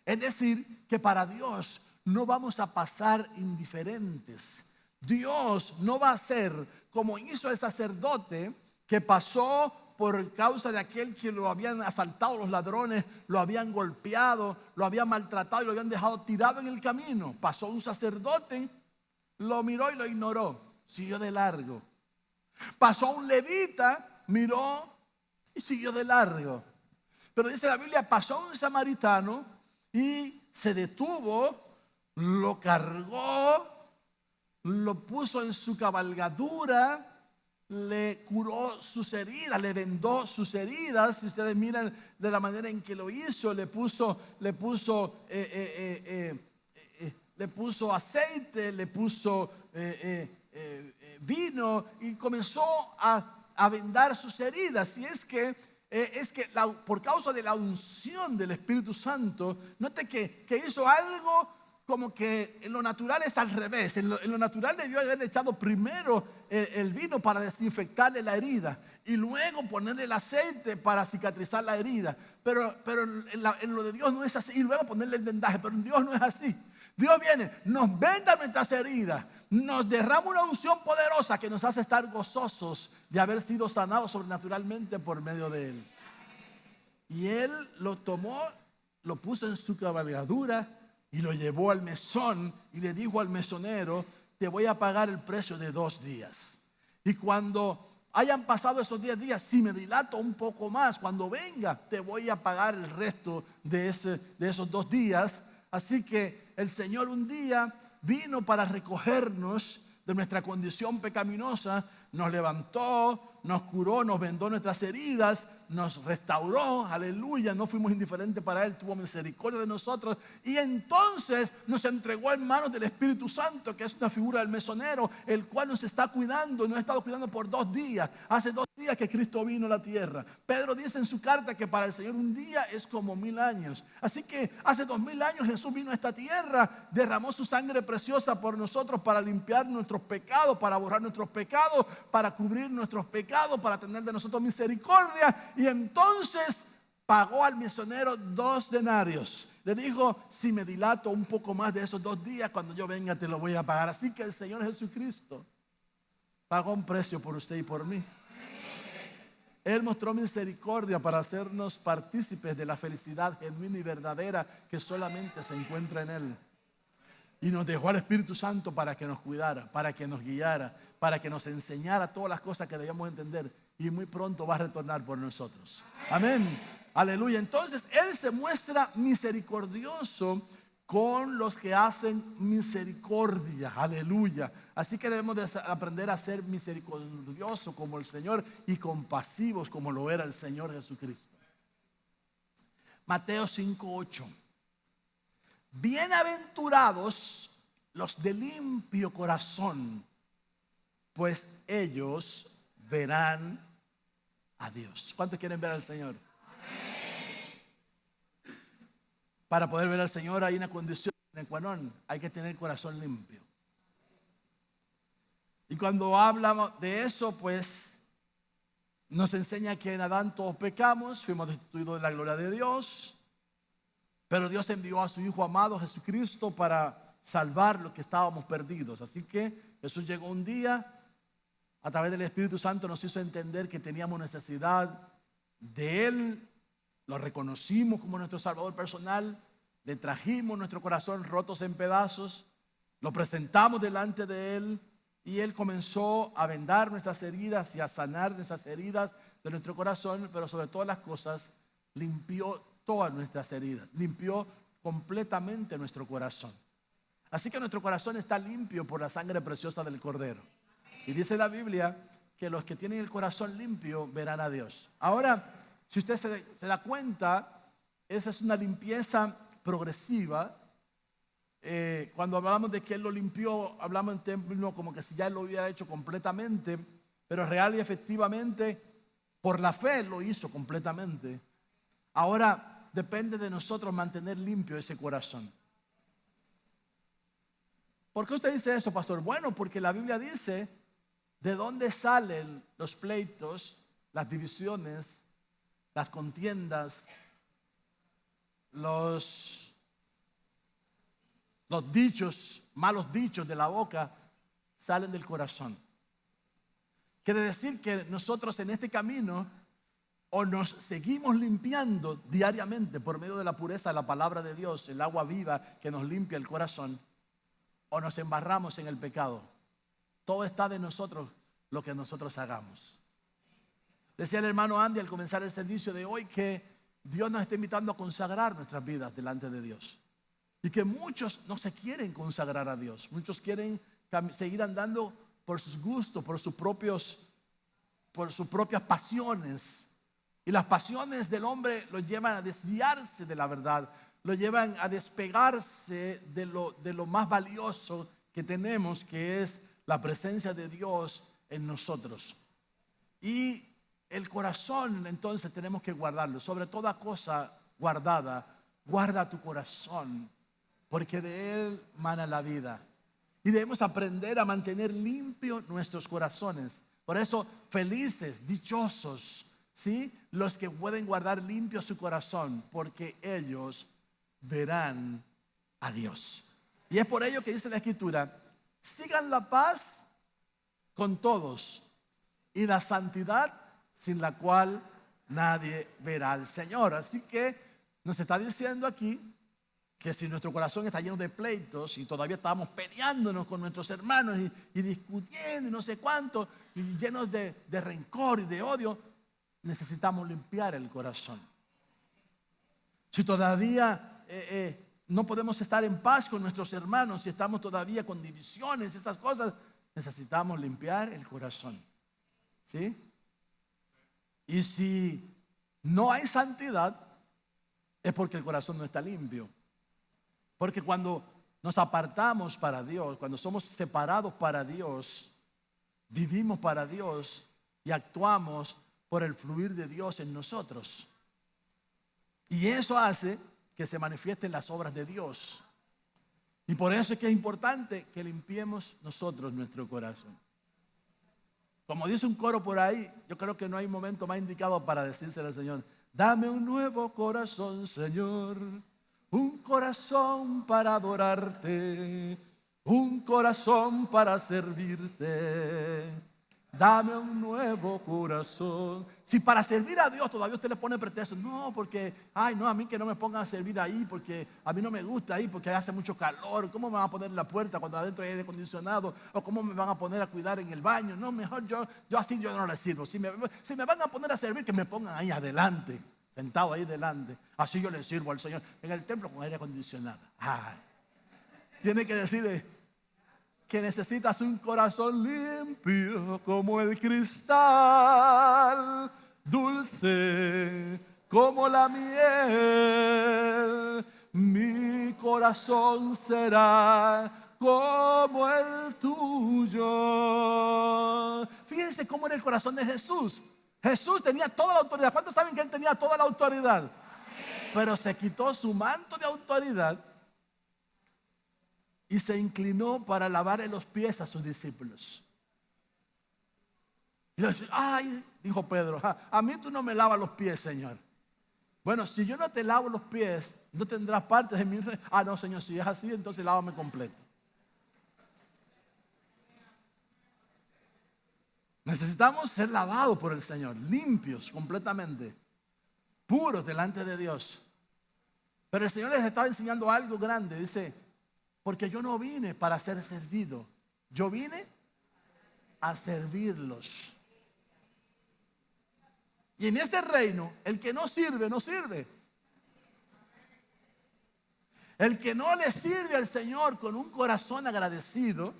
Es decir, que para Dios no vamos a pasar indiferentes. Dios no va a ser como hizo el sacerdote que pasó por causa de aquel que lo habían asaltado los ladrones, lo habían golpeado, lo habían maltratado y lo habían dejado tirado en el camino. Pasó un sacerdote, lo miró y lo ignoró, siguió de largo. Pasó un levita, miró y siguió de largo. Pero dice la Biblia, pasó un samaritano y se detuvo, lo cargó, lo puso en su cabalgadura le curó sus heridas, le vendó sus heridas. Si ustedes miran de la manera en que lo hizo, le puso aceite, le puso vino y comenzó a vendar sus heridas. Y es que por causa de la unción del Espíritu Santo, note que hizo algo como que en lo natural es al revés. En lo natural debió haber echado primero el vino para desinfectarle la herida y luego ponerle el aceite para cicatrizar la herida. Pero en lo de Dios no es así. Y luego ponerle el vendaje. Pero en Dios no es así. Dios viene, nos venda nuestras heridas, nos derrama una unción poderosa que nos hace estar gozosos de haber sido sanados sobrenaturalmente por medio de Él. Y Él lo tomó, lo puso en su cabalgadura y lo llevó al mesón y le dijo al mesonero: te voy a pagar el precio de 2 días. Y cuando hayan pasado esos 10 días, si me dilato un poco más, cuando venga, te voy a pagar el resto de esos 2 días. Así que el Señor un día vino para recogernos de nuestra condición pecaminosa, nos levantó, nos curó, nos vendó nuestras heridas, nos restauró, aleluya, no fuimos indiferentes para Él, tuvo misericordia de nosotros y entonces nos entregó en manos del Espíritu Santo, que es una figura del mesonero, el cual nos está cuidando, nos ha estado cuidando por 2 días. Hace 2 días que Cristo vino a la tierra. Pedro dice en su carta que para el Señor un día es como 1000 años. Así que hace 2000 años Jesús vino a esta tierra, derramó su sangre preciosa por nosotros para limpiar nuestros pecados, para borrar nuestros pecados, para cubrir nuestros pecados, para tener de nosotros misericordia. Y entonces pagó al misionero 2 denarios. Le dijo: si me dilato un poco más de esos 2 días, cuando yo venga te lo voy a pagar. Así que el Señor Jesucristo pagó un precio por usted y por mí. Él mostró misericordia para hacernos partícipes de la felicidad genuina y verdadera que solamente se encuentra en Él. Y nos dejó al Espíritu Santo para que nos cuidara, para que nos guiara, para que nos enseñara todas las cosas que debíamos entender. Y muy pronto va a retornar por nosotros. Amén. Aleluya. Entonces Él se muestra misericordioso con los que hacen misericordia. Aleluya. Así que debemos de aprender a ser misericordiosos como el Señor y compasivos como lo era el Señor Jesucristo. Mateo 5:8. Bienaventurados los de limpio corazón, pues ellos verán a Dios. ¿Cuántos quieren ver al Señor? Amén. Para poder ver al Señor hay una condición sine qua non: hay que tener el corazón limpio. Y cuando hablamos de eso, pues nos enseña que en Adán todos pecamos, fuimos destituidos de la gloria de Dios. Pero Dios envió a su Hijo amado Jesucristo para salvar los que estábamos perdidos. Así que Jesús llegó un día, a través del Espíritu Santo nos hizo entender que teníamos necesidad de Él. Lo reconocimos como nuestro Salvador personal. Le trajimos nuestro corazón rotos en pedazos. Lo presentamos delante de Él. Y Él comenzó a vendar nuestras heridas y a sanar nuestras heridas de nuestro corazón. Pero sobre todas las cosas, limpió todas nuestras heridas, limpió completamente nuestro corazón. Así que nuestro corazón está limpio por la sangre preciosa del Cordero. Y dice la Biblia que los que tienen el corazón limpio verán a Dios. Ahora, si usted se da cuenta, esa es una limpieza progresiva. Cuando hablamos de que Él lo limpió, hablamos en términos como que si ya Él lo hubiera hecho completamente, pero real y efectivamente, por la fe Él lo hizo completamente. Ahora depende de nosotros mantener limpio ese corazón. ¿Por qué usted dice eso, pastor? Bueno, porque la Biblia dice de dónde salen los pleitos, las divisiones, las contiendas, los dichos, malos dichos de la boca, salen del corazón. Quiere decir que nosotros en este camino o nos seguimos limpiando diariamente por medio de la pureza de la palabra de Dios, el agua viva que nos limpia el corazón, o nos embarramos en el pecado. Todo está de nosotros, lo que nosotros hagamos. Decía el hermano Andy al comenzar el servicio de hoy que Dios nos está invitando a consagrar nuestras vidas delante de Dios. Y que muchos no se quieren consagrar a Dios. Muchos quieren seguir andando por sus gustos, por sus propios por sus propias pasiones. Y las pasiones del hombre lo llevan a desviarse de la verdad, lo llevan a despegarse de lo más valioso que tenemos, que es la presencia de Dios en nosotros. Y el corazón, entonces, tenemos que guardarlo. Sobre toda cosa guardada, guarda tu corazón, porque de él mana la vida. Y debemos aprender a mantener limpios nuestros corazones. Por eso, felices, dichosos, ¿sí?, los que pueden guardar limpio su corazón, porque ellos verán a Dios. Y es por ello que dice la Escritura: sigan la paz con todos y la santidad, sin la cual nadie verá al Señor. Así que nos está diciendo aquí que si nuestro corazón está lleno de pleitos y todavía estamos peleándonos con nuestros hermanos y discutiendo y no sé cuánto, y llenos de rencor y de odio, necesitamos limpiar el corazón. Si todavía no podemos estar en paz con nuestros hermanos, si estamos todavía con divisiones, esas cosas, necesitamos limpiar el corazón, ¿sí? Y si no hay santidad, es porque el corazón no está limpio. Porque cuando nos apartamos para Dios, cuando somos separados para Dios, vivimos para Dios y actuamos por el fluir de Dios en nosotros. Y eso hace que se manifiesten las obras de Dios. Y por eso es que es importante que limpiemos nosotros nuestro corazón. Como dice un coro por ahí, yo creo que no hay momento más indicado para decírselo al Señor: dame un nuevo corazón, Señor, un corazón para adorarte, un corazón para servirte. Dame un nuevo corazón. Si para servir a Dios todavía usted le pone pretexto, no, porque, ay, no, a mí que no me pongan a servir ahí, porque a mí no me gusta ahí, porque hace mucho calor. ¿Cómo me van a poner en la puerta cuando adentro hay aire acondicionado? ¿O cómo me van a poner a cuidar en el baño? No, mejor yo así yo no le sirvo. Si me van a poner a servir, que me pongan ahí adelante, sentado ahí delante. Así yo le sirvo al Señor. En el templo con aire acondicionado. Ay, tiene que decirle que necesitas un corazón limpio como el cristal, dulce como la miel. Mi corazón será como el tuyo. Fíjense cómo era el corazón de Jesús. Jesús tenía toda la autoridad. ¿Cuántos saben que él tenía toda la autoridad? Pero se quitó su manto de autoridad y se inclinó para lavarle los pies a sus discípulos. Y yo, ay, dijo Pedro, a mí tú no me lavas los pies, Señor. Bueno, si yo no te lavo los pies, no tendrás parte de mi reino. Ah, no, Señor, si es así, entonces lávame completo. Necesitamos ser lavados por el Señor, limpios completamente, puros delante de Dios. Pero el Señor les estaba enseñando algo grande. Dice: porque yo no vine para ser servido, yo vine a servirlos. Y en este reino, el que no sirve, no sirve. El que no le sirve al Señor con un corazón agradecido,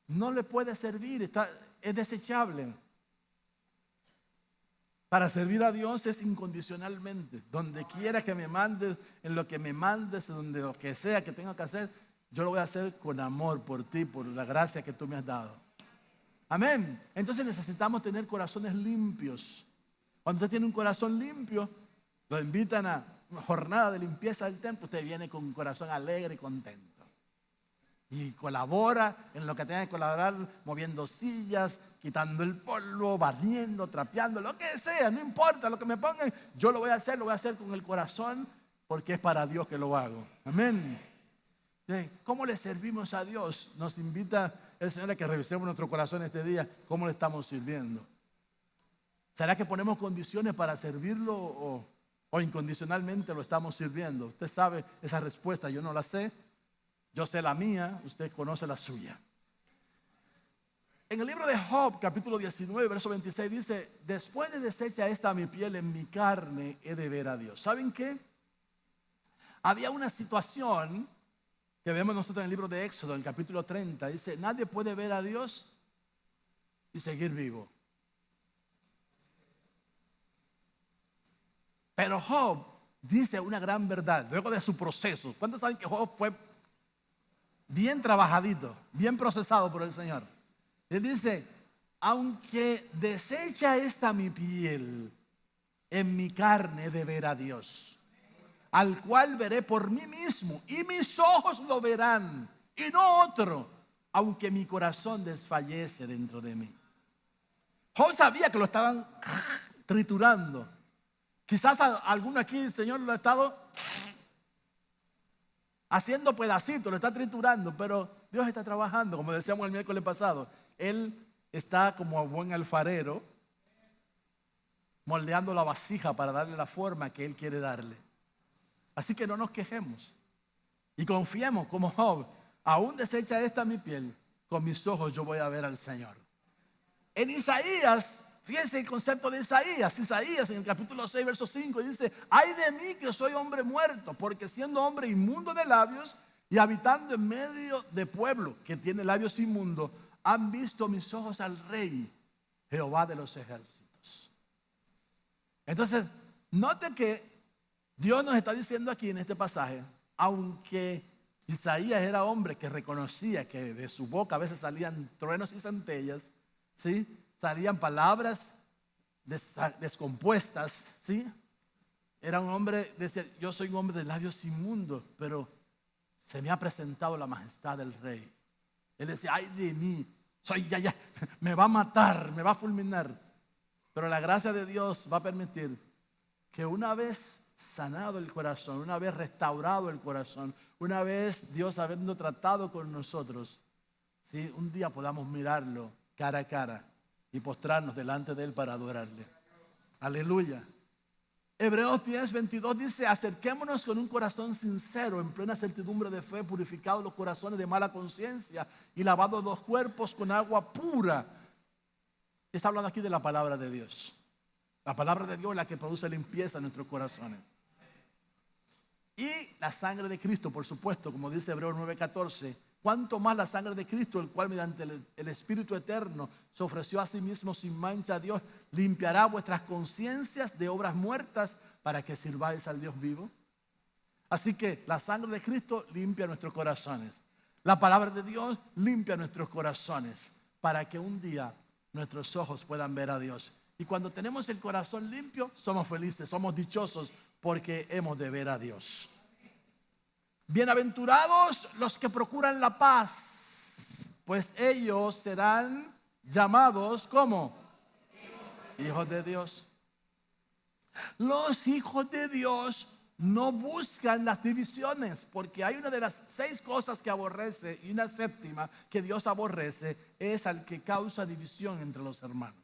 no le puede servir, es desechable. Para servir a Dios es incondicionalmente. Donde quiera que me mandes, en lo que me mandes, donde lo que sea que tenga que hacer, yo lo voy a hacer con amor por ti, por la gracia que tú me has dado. Amén. Entonces necesitamos tener corazones limpios. Cuando usted tiene un corazón limpio, lo invitan a una jornada de limpieza del templo, usted viene con un corazón alegre y contento. Y colabora en lo que tenga que colaborar, moviendo sillas, quitando el polvo, barriendo, trapeando, lo que sea, no importa lo que me pongan, yo lo voy a hacer con el corazón, porque es para Dios que lo hago. Amén. ¿Cómo le servimos a Dios? Nos invita el Señor a que revisemos nuestro corazón este día, cómo le estamos sirviendo. ¿Será que ponemos condiciones para servirlo o incondicionalmente lo estamos sirviendo? Usted sabe esa respuesta, yo no la sé. Yo sé la mía, usted conoce la suya. En el libro de Job, capítulo 19, verso 26, dice: después de deshecha esta mi piel, en mi carne he de ver a Dios. ¿Saben qué? Había una situación que vemos nosotros en el libro de Éxodo, en el capítulo 30. Dice: nadie puede ver a Dios y seguir vivo. Pero Job dice una gran verdad luego de su proceso. ¿Cuántos saben que Job fue bien trabajadito, bien procesado por el Señor? Él dice, aunque desecha esta mi piel, en mi carne de ver a Dios, al cual veré por mí mismo, y mis ojos lo verán, y no otro, aunque mi corazón desfallece dentro de mí. Job sabía que lo estaban triturando. Quizás alguno aquí, el Señor lo ha estado haciendo pedacitos, lo está triturando, pero Dios está trabajando, como decíamos el miércoles pasado. Él está como buen alfarero, moldeando la vasija para darle la forma que Él quiere darle. Así que no nos quejemos y confiemos como Job. Aún deshecha esta mi piel, con mis ojos yo voy a ver al Señor. En Isaías, fíjense el concepto de Isaías. Isaías en el capítulo 6, verso 5 dice, ay de mí que soy hombre muerto, porque siendo hombre inmundo de labios y habitando en medio de pueblo que tiene labios inmundos, han visto mis ojos al Rey, Jehová de los ejércitos. Entonces, note que Dios nos está diciendo aquí en este pasaje, aunque Isaías era hombre que reconocía que de su boca a veces salían truenos y centellas, ¿sí? Salían palabras descompuestas, ¿sí? Era un hombre, decía, yo soy un hombre de labios inmundos, pero se me ha presentado la majestad del Rey. Él decía, ay de mí, ya, me va a matar, me va a fulminar. Pero la gracia de Dios va a permitir que una vez sanado el corazón, una vez restaurado el corazón, una vez Dios habiendo tratado con nosotros, ¿sí? Un día podamos mirarlo cara a cara y postrarnos delante de Él para adorarle. Aleluya. Hebreos 10:22 dice, acerquémonos con un corazón sincero, en plena certidumbre de fe, purificados los corazones de mala conciencia y lavados los cuerpos con agua pura. Está hablando aquí de la palabra de Dios. La palabra de Dios es la que produce limpieza en nuestros corazones. Y la sangre de Cristo, por supuesto, como dice Hebreos 9:14, cuanto más la sangre de Cristo, el cual mediante el Espíritu eterno se ofreció a sí mismo sin mancha a Dios, limpiará vuestras conciencias de obras muertas para que sirváis al Dios vivo. Así que la sangre de Cristo limpia nuestros corazones. La palabra de Dios limpia nuestros corazones para que un día nuestros ojos puedan ver a Dios. Y cuando tenemos el corazón limpio, somos felices, somos dichosos porque hemos de ver a Dios. Bienaventurados los que procuran la paz, pues ellos serán llamados como hijos de Dios. Los hijos de Dios no buscan las divisiones, porque hay una de las 6 cosas que aborrece y una séptima que Dios aborrece, es al que causa división entre los hermanos.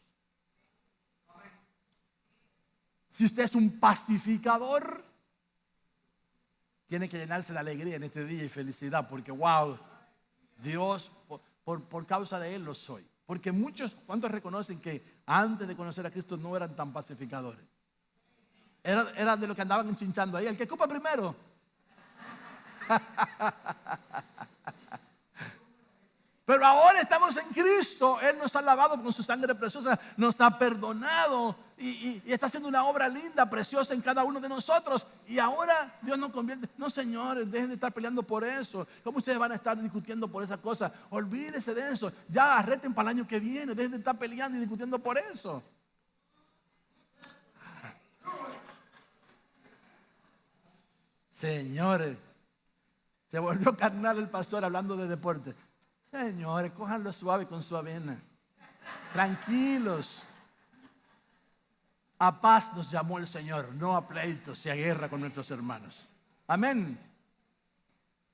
Si usted es un pacificador, tiene que llenarse de alegría en este día y felicidad, porque wow, Dios, por causa de Él lo soy. Porque muchos, ¿cuántos reconocen que antes de conocer a Cristo no eran tan pacificadores? Eran de los que andaban enchinchando ahí, el que ocupa primero. Pero ahora estamos en Cristo. Él nos ha lavado con su sangre preciosa, nos ha perdonado y está haciendo una obra linda, preciosa en cada uno de nosotros. Y ahora Dios nos convierte. No, señores, dejen de estar peleando por eso. ¿Cómo ustedes van a estar discutiendo por esa cosa? Olvídense de eso. Ya arreten para el año que viene. Dejen de estar peleando y discutiendo por eso. Señores, se volvió carnal el pastor hablando de deporte. Señores, cójanlo suave con su avena. Tranquilos. A paz nos llamó el Señor, no a pleitos y a guerra con nuestros hermanos. Amén.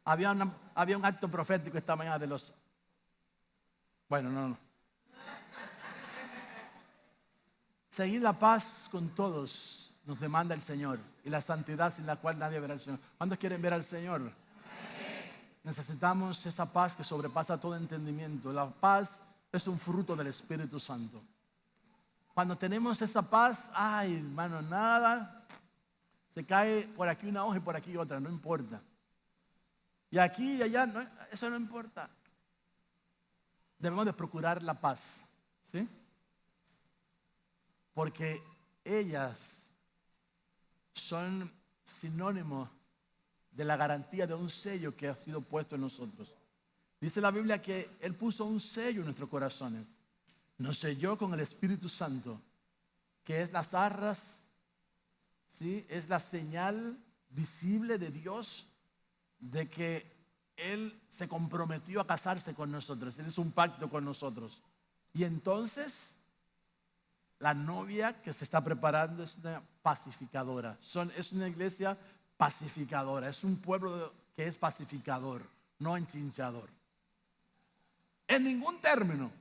Había un acto profético esta mañana de los... Bueno, no. Seguir la paz con todos nos demanda el Señor, y la santidad sin la cual nadie verá al Señor. ¿Cuántos quieren ver al Señor? Necesitamos esa paz que sobrepasa todo entendimiento. La paz es un fruto del Espíritu Santo. Cuando tenemos esa paz, ay, hermano, nada, se cae por aquí una hoja y por aquí otra, no importa. Y aquí y allá, no, eso no importa. Debemos de procurar la paz, ¿Sí? Porque ellas son sinónimos de la garantía de un sello que ha sido puesto en nosotros. Dice la Biblia que Él puso un sello en nuestros corazones. Nos selló con el Espíritu Santo, que es las arras, ¿sí? Es la señal visible de Dios de que Él se comprometió a casarse con nosotros. Él hizo un pacto con nosotros. Y entonces, la novia que se está preparando es una pacificadora. Es una iglesia pacificadora. Es un pueblo que es pacificador, no enchinchador. En ningún término.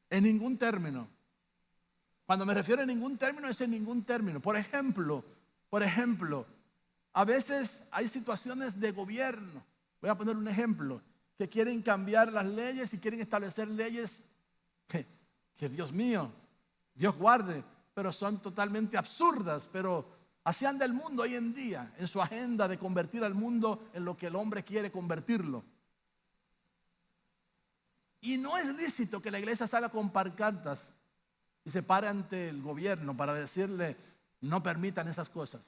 En ningún término. Cuando me refiero a ningún término, es en ningún término. Por ejemplo, a veces hay situaciones de gobierno. Voy a poner un ejemplo. Que quieren cambiar las leyes y quieren establecer leyes que Dios mío, Dios guarde, pero son totalmente absurdas. Pero así anda el mundo hoy en día, en su agenda de convertir al mundo en lo que el hombre quiere convertirlo. Y no es lícito que la iglesia salga con pancartas y se pare ante el gobierno para decirle no permitan esas cosas.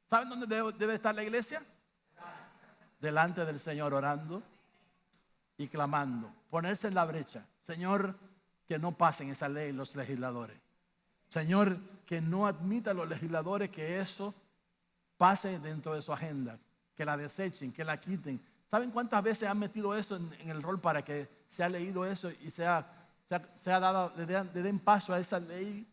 ¿Saben dónde debe estar la iglesia? Delante del Señor, orando y clamando. Ponerse en la brecha. Señor, que no pasen esa ley los legisladores. Señor, que no admita a los legisladores que eso pase dentro de su agenda. Que la desechen, que la quiten. ¿Saben cuántas veces han metido eso en el rol para que se ha leído eso y se ha dado, le den paso a esa ley?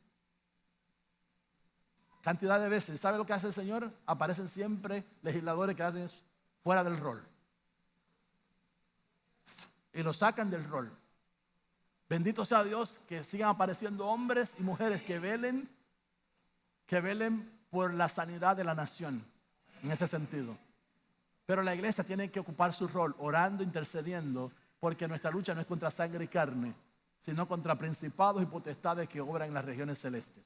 Cantidad de veces. ¿Sabe lo que hace el Señor? Aparecen siempre legisladores que hacen eso fuera del rol. Y lo sacan del rol. Bendito sea Dios que sigan apareciendo hombres y mujeres que velen por la sanidad de la nación. En ese sentido. Pero la iglesia tiene que ocupar su rol, orando, intercediendo, porque nuestra lucha no es contra sangre y carne, sino contra principados y potestades que obran en las regiones celestes.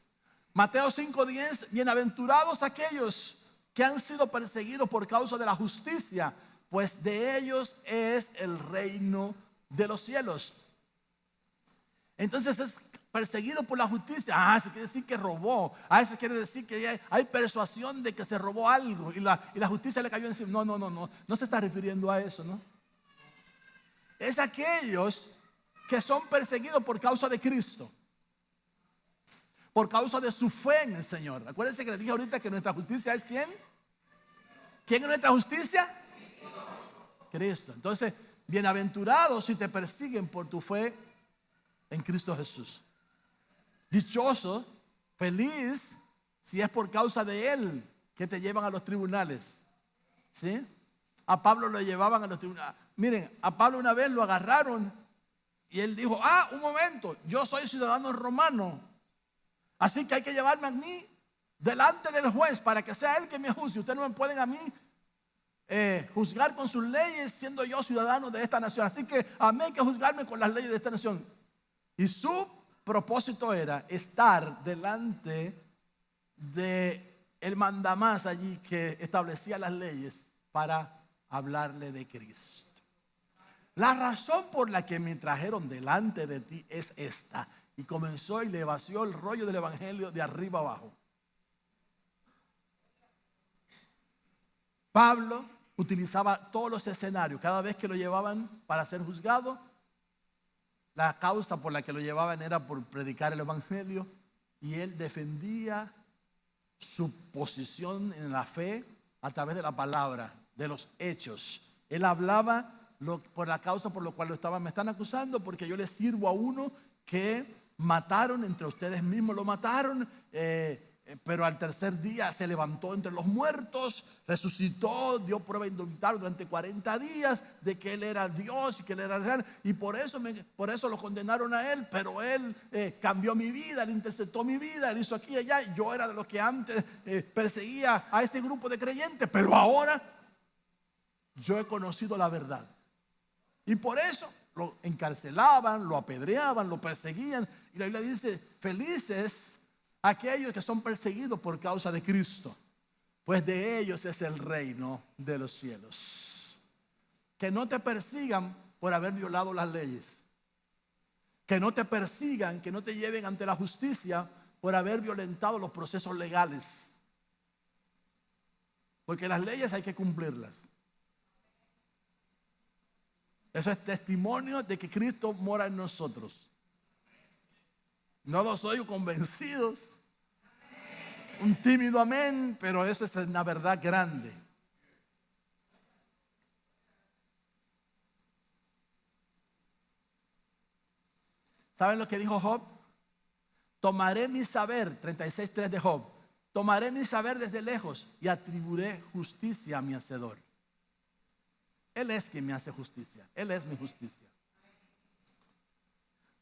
Mateo 5:10, bienaventurados aquellos que han sido perseguidos por causa de la justicia, pues de ellos es el reino de los cielos. Entonces es perseguido por la justicia. Eso quiere decir que robó. Eso quiere decir que hay persuasión de que se robó algo y la justicia le cayó encima. No se está refiriendo a eso, ¿no? Es aquellos que son perseguidos por causa de Cristo, por causa de su fe en el Señor. Acuérdense que les dije ahorita que nuestra justicia es ¿quién? ¿Quién es nuestra justicia? Cristo. Entonces, bienaventurados si te persiguen por tu fe en Cristo Jesús. Dichoso, feliz, si es por causa de Él que te llevan a los tribunales. ¿Sí? A Pablo lo llevaban a los tribunales. Miren, a Pablo una vez lo agarraron y él dijo, un momento, yo soy ciudadano romano, así que hay que llevarme a mí delante del juez para que sea él que me juzgue. Ustedes no me pueden a mí juzgar con sus leyes siendo yo ciudadano de esta nación. Así que a mí hay que juzgarme con las leyes de esta nación. Y su propósito era estar delante de el mandamás allí que establecía las leyes para hablarle de Cristo. La razón por la que me trajeron delante de ti es esta. Y comenzó y le vació el rollo del evangelio de arriba abajo. Pablo utilizaba todos los escenarios. Cada vez que lo llevaban para ser juzgado, la causa por la que lo llevaban era por predicar el evangelio. Y él defendía su posición en la fe a través de la palabra, de los hechos. Él hablaba por la causa por la cual me están acusando porque yo les sirvo a uno que mataron, entre ustedes mismos lo mataron, pero al tercer día se levantó entre los muertos, resucitó, dio prueba indubitable durante 40 días de que él era Dios y que él era real, y por eso lo condenaron a él, pero él cambió mi vida, él interceptó mi vida, él hizo aquí y allá. Yo era de los que antes perseguía a este grupo de creyentes, pero ahora yo he conocido la verdad. Y por eso lo encarcelaban, lo apedreaban, lo perseguían. Y la Biblia dice, felices aquellos que son perseguidos por causa de Cristo, pues de ellos es el reino de los cielos. Que no te persigan por haber violado las leyes. que no te persigan, que no te lleven ante la justicia por haber violentado los procesos legales. Porque las leyes hay que cumplirlas. Eso es testimonio de que Cristo mora en nosotros. No los oigo convencidos. Un tímido amén, pero eso es una verdad grande. ¿Saben lo que dijo Job? Tomaré mi saber, 36:3 de Job. Tomaré mi saber desde lejos y atribuiré justicia a mi hacedor. Él es quien me hace justicia. Él es mi justicia.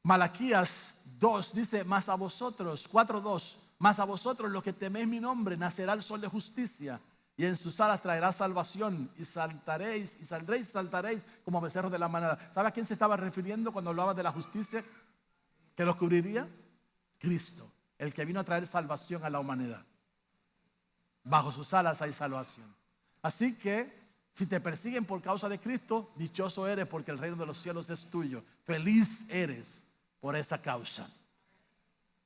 Malaquías 2 dice, más a vosotros, 4:2, más a vosotros los que teméis mi nombre, nacerá el sol de justicia, y en sus alas traerá salvación, y saltaréis, y saldréis, saltaréis como becerros de la manada. ¿Sabe a quién se estaba refiriendo cuando hablaba de la justicia que los cubriría? Cristo, el que vino a traer salvación a la humanidad. Bajo sus alas hay salvación. Así que si te persiguen por causa de Cristo, dichoso eres porque el reino de los cielos es tuyo. Feliz eres por esa causa.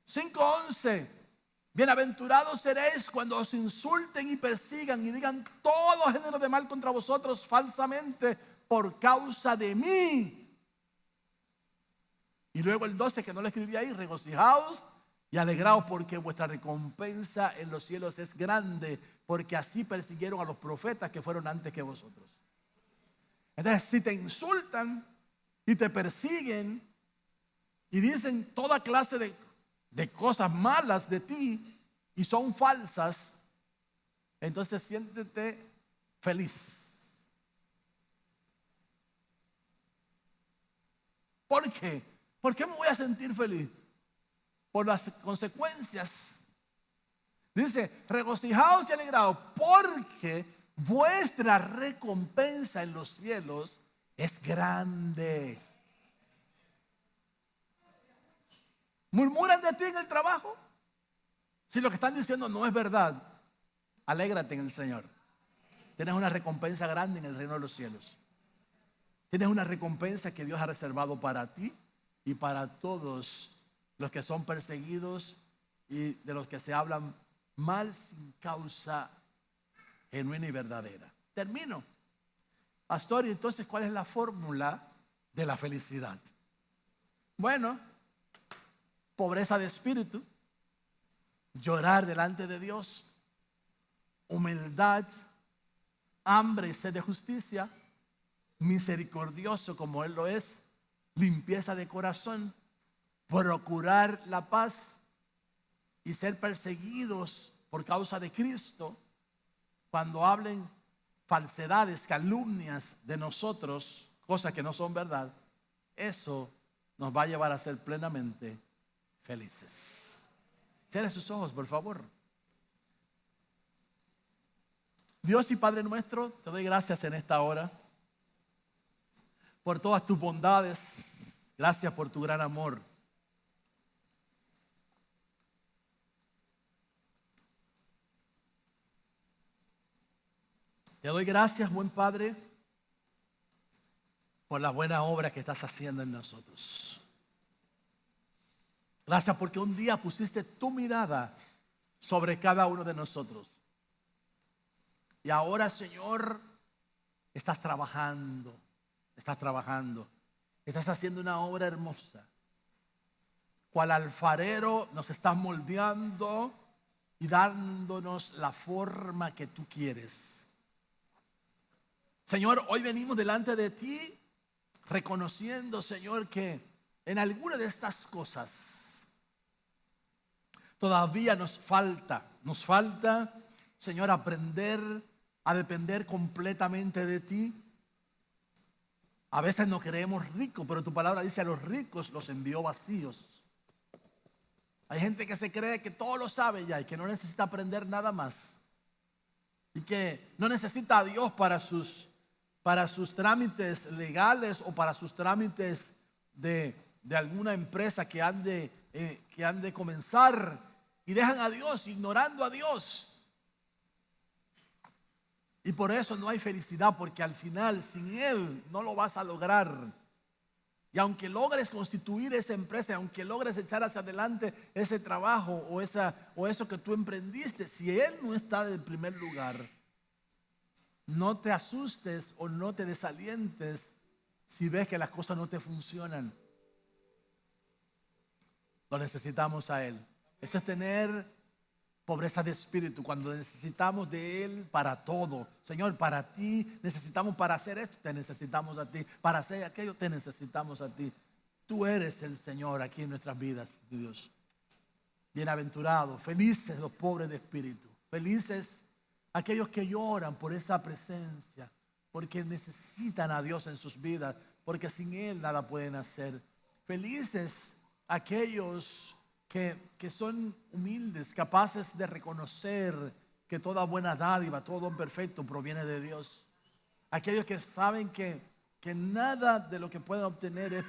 5:11. Bienaventurados seréis cuando os insulten y persigan y digan todo género de mal contra vosotros falsamente por causa de mí. Y luego el 12 que no le escribí ahí, regocijaos y alegraos porque vuestra recompensa en los cielos es grande, porque así persiguieron a los profetas que fueron antes que vosotros. Entonces, si te insultan y te persiguen y dicen toda clase de cosas malas de ti y son falsas, entonces siéntete feliz. ¿Por qué? ¿Por qué me voy a sentir feliz? Por las consecuencias. Dice, regocijaos y alegraos, porque vuestra recompensa en los cielos es grande. ¿Murmuran de ti en el trabajo? Si lo que están diciendo no es verdad, alégrate en el Señor. Tienes una recompensa grande en el reino de los cielos. Tienes una recompensa que Dios ha reservado para ti y para todos los que son perseguidos y de los que se hablan mal sin causa genuina y verdadera. Termino. Pastor, y entonces, ¿cuál es la fórmula de la felicidad? Bueno, pobreza de espíritu, llorar delante de Dios, humildad, hambre y sed de justicia, misericordioso como Él lo es, limpieza de corazón, procurar la paz y ser perseguidos por causa de Cristo cuando hablen falsedades, calumnias de nosotros, cosas que no son verdad. Eso nos va a llevar a ser plenamente felices. Cierre sus ojos, por favor. Dios y Padre nuestro, te doy gracias en esta hora por todas tus bondades. Gracias por tu gran amor. Te doy gracias, buen Padre, por la buena obra que estás haciendo en nosotros. Gracias porque un día pusiste tu mirada sobre cada uno de nosotros. Y ahora, Señor, estás trabajando. Estás haciendo una obra hermosa. Cual alfarero nos estás moldeando y dándonos la forma que tú quieres. Señor, hoy venimos delante de ti reconociendo, Señor, que en alguna de estas cosas todavía nos falta, Señor, aprender a depender completamente de ti. A veces nos creemos ricos, pero tu palabra dice a los ricos los envió vacíos. Hay gente que se cree que todo lo sabe ya y que no necesita aprender nada más. Y que no necesita a Dios para sus trámites legales o para sus trámites de alguna empresa que han de comenzar, y dejan a Dios, ignorando a Dios. Y por eso no hay felicidad, porque al final sin Él no lo vas a lograr. Y aunque logres constituir esa empresa, aunque logres echar hacia adelante ese trabajo o eso que tú emprendiste, si Él no está en el primer lugar, no te asustes o no te desalientes si ves que las cosas no te funcionan. Lo necesitamos a Él. Eso es tener pobreza de espíritu, cuando necesitamos de Él para todo. Señor, para ti necesitamos, para hacer esto, te necesitamos a ti. Para hacer aquello, te necesitamos a ti. Tú eres el Señor aquí en nuestras vidas, Dios. Bienaventurados, felices los pobres de espíritu. Felices aquellos que lloran por esa presencia, porque necesitan a Dios en sus vidas, porque sin Él nada pueden hacer. Felices aquellos que son humildes, capaces de reconocer que toda buena dádiva, todo don perfecto proviene de Dios. Aquellos que saben que nada de lo que pueden obtener es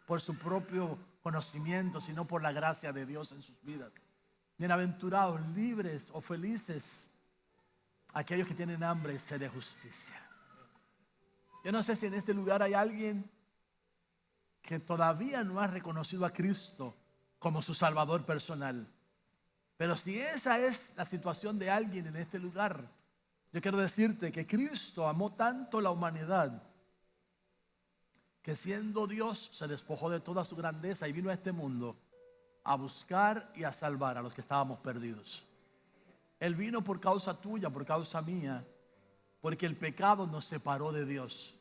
por su propio conocimiento, sino por la gracia de Dios en sus vidas. Bienaventurados, libres o felices aquellos que tienen hambre y sed de justicia. Yo no sé si en este lugar hay alguien que todavía no ha reconocido a Cristo como su Salvador personal. Pero si esa es la situación de alguien en este lugar, yo quiero decirte que Cristo amó tanto la humanidad que siendo Dios se despojó de toda su grandeza y vino a este mundo a buscar y a salvar a los que estábamos perdidos. Él vino por causa tuya, por causa mía, porque el pecado nos separó de Dios.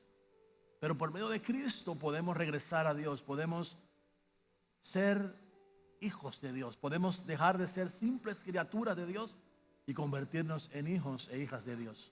Pero por medio de Cristo podemos regresar a Dios, podemos ser hijos de Dios, podemos dejar de ser simples criaturas de Dios y convertirnos en hijos e hijas de Dios.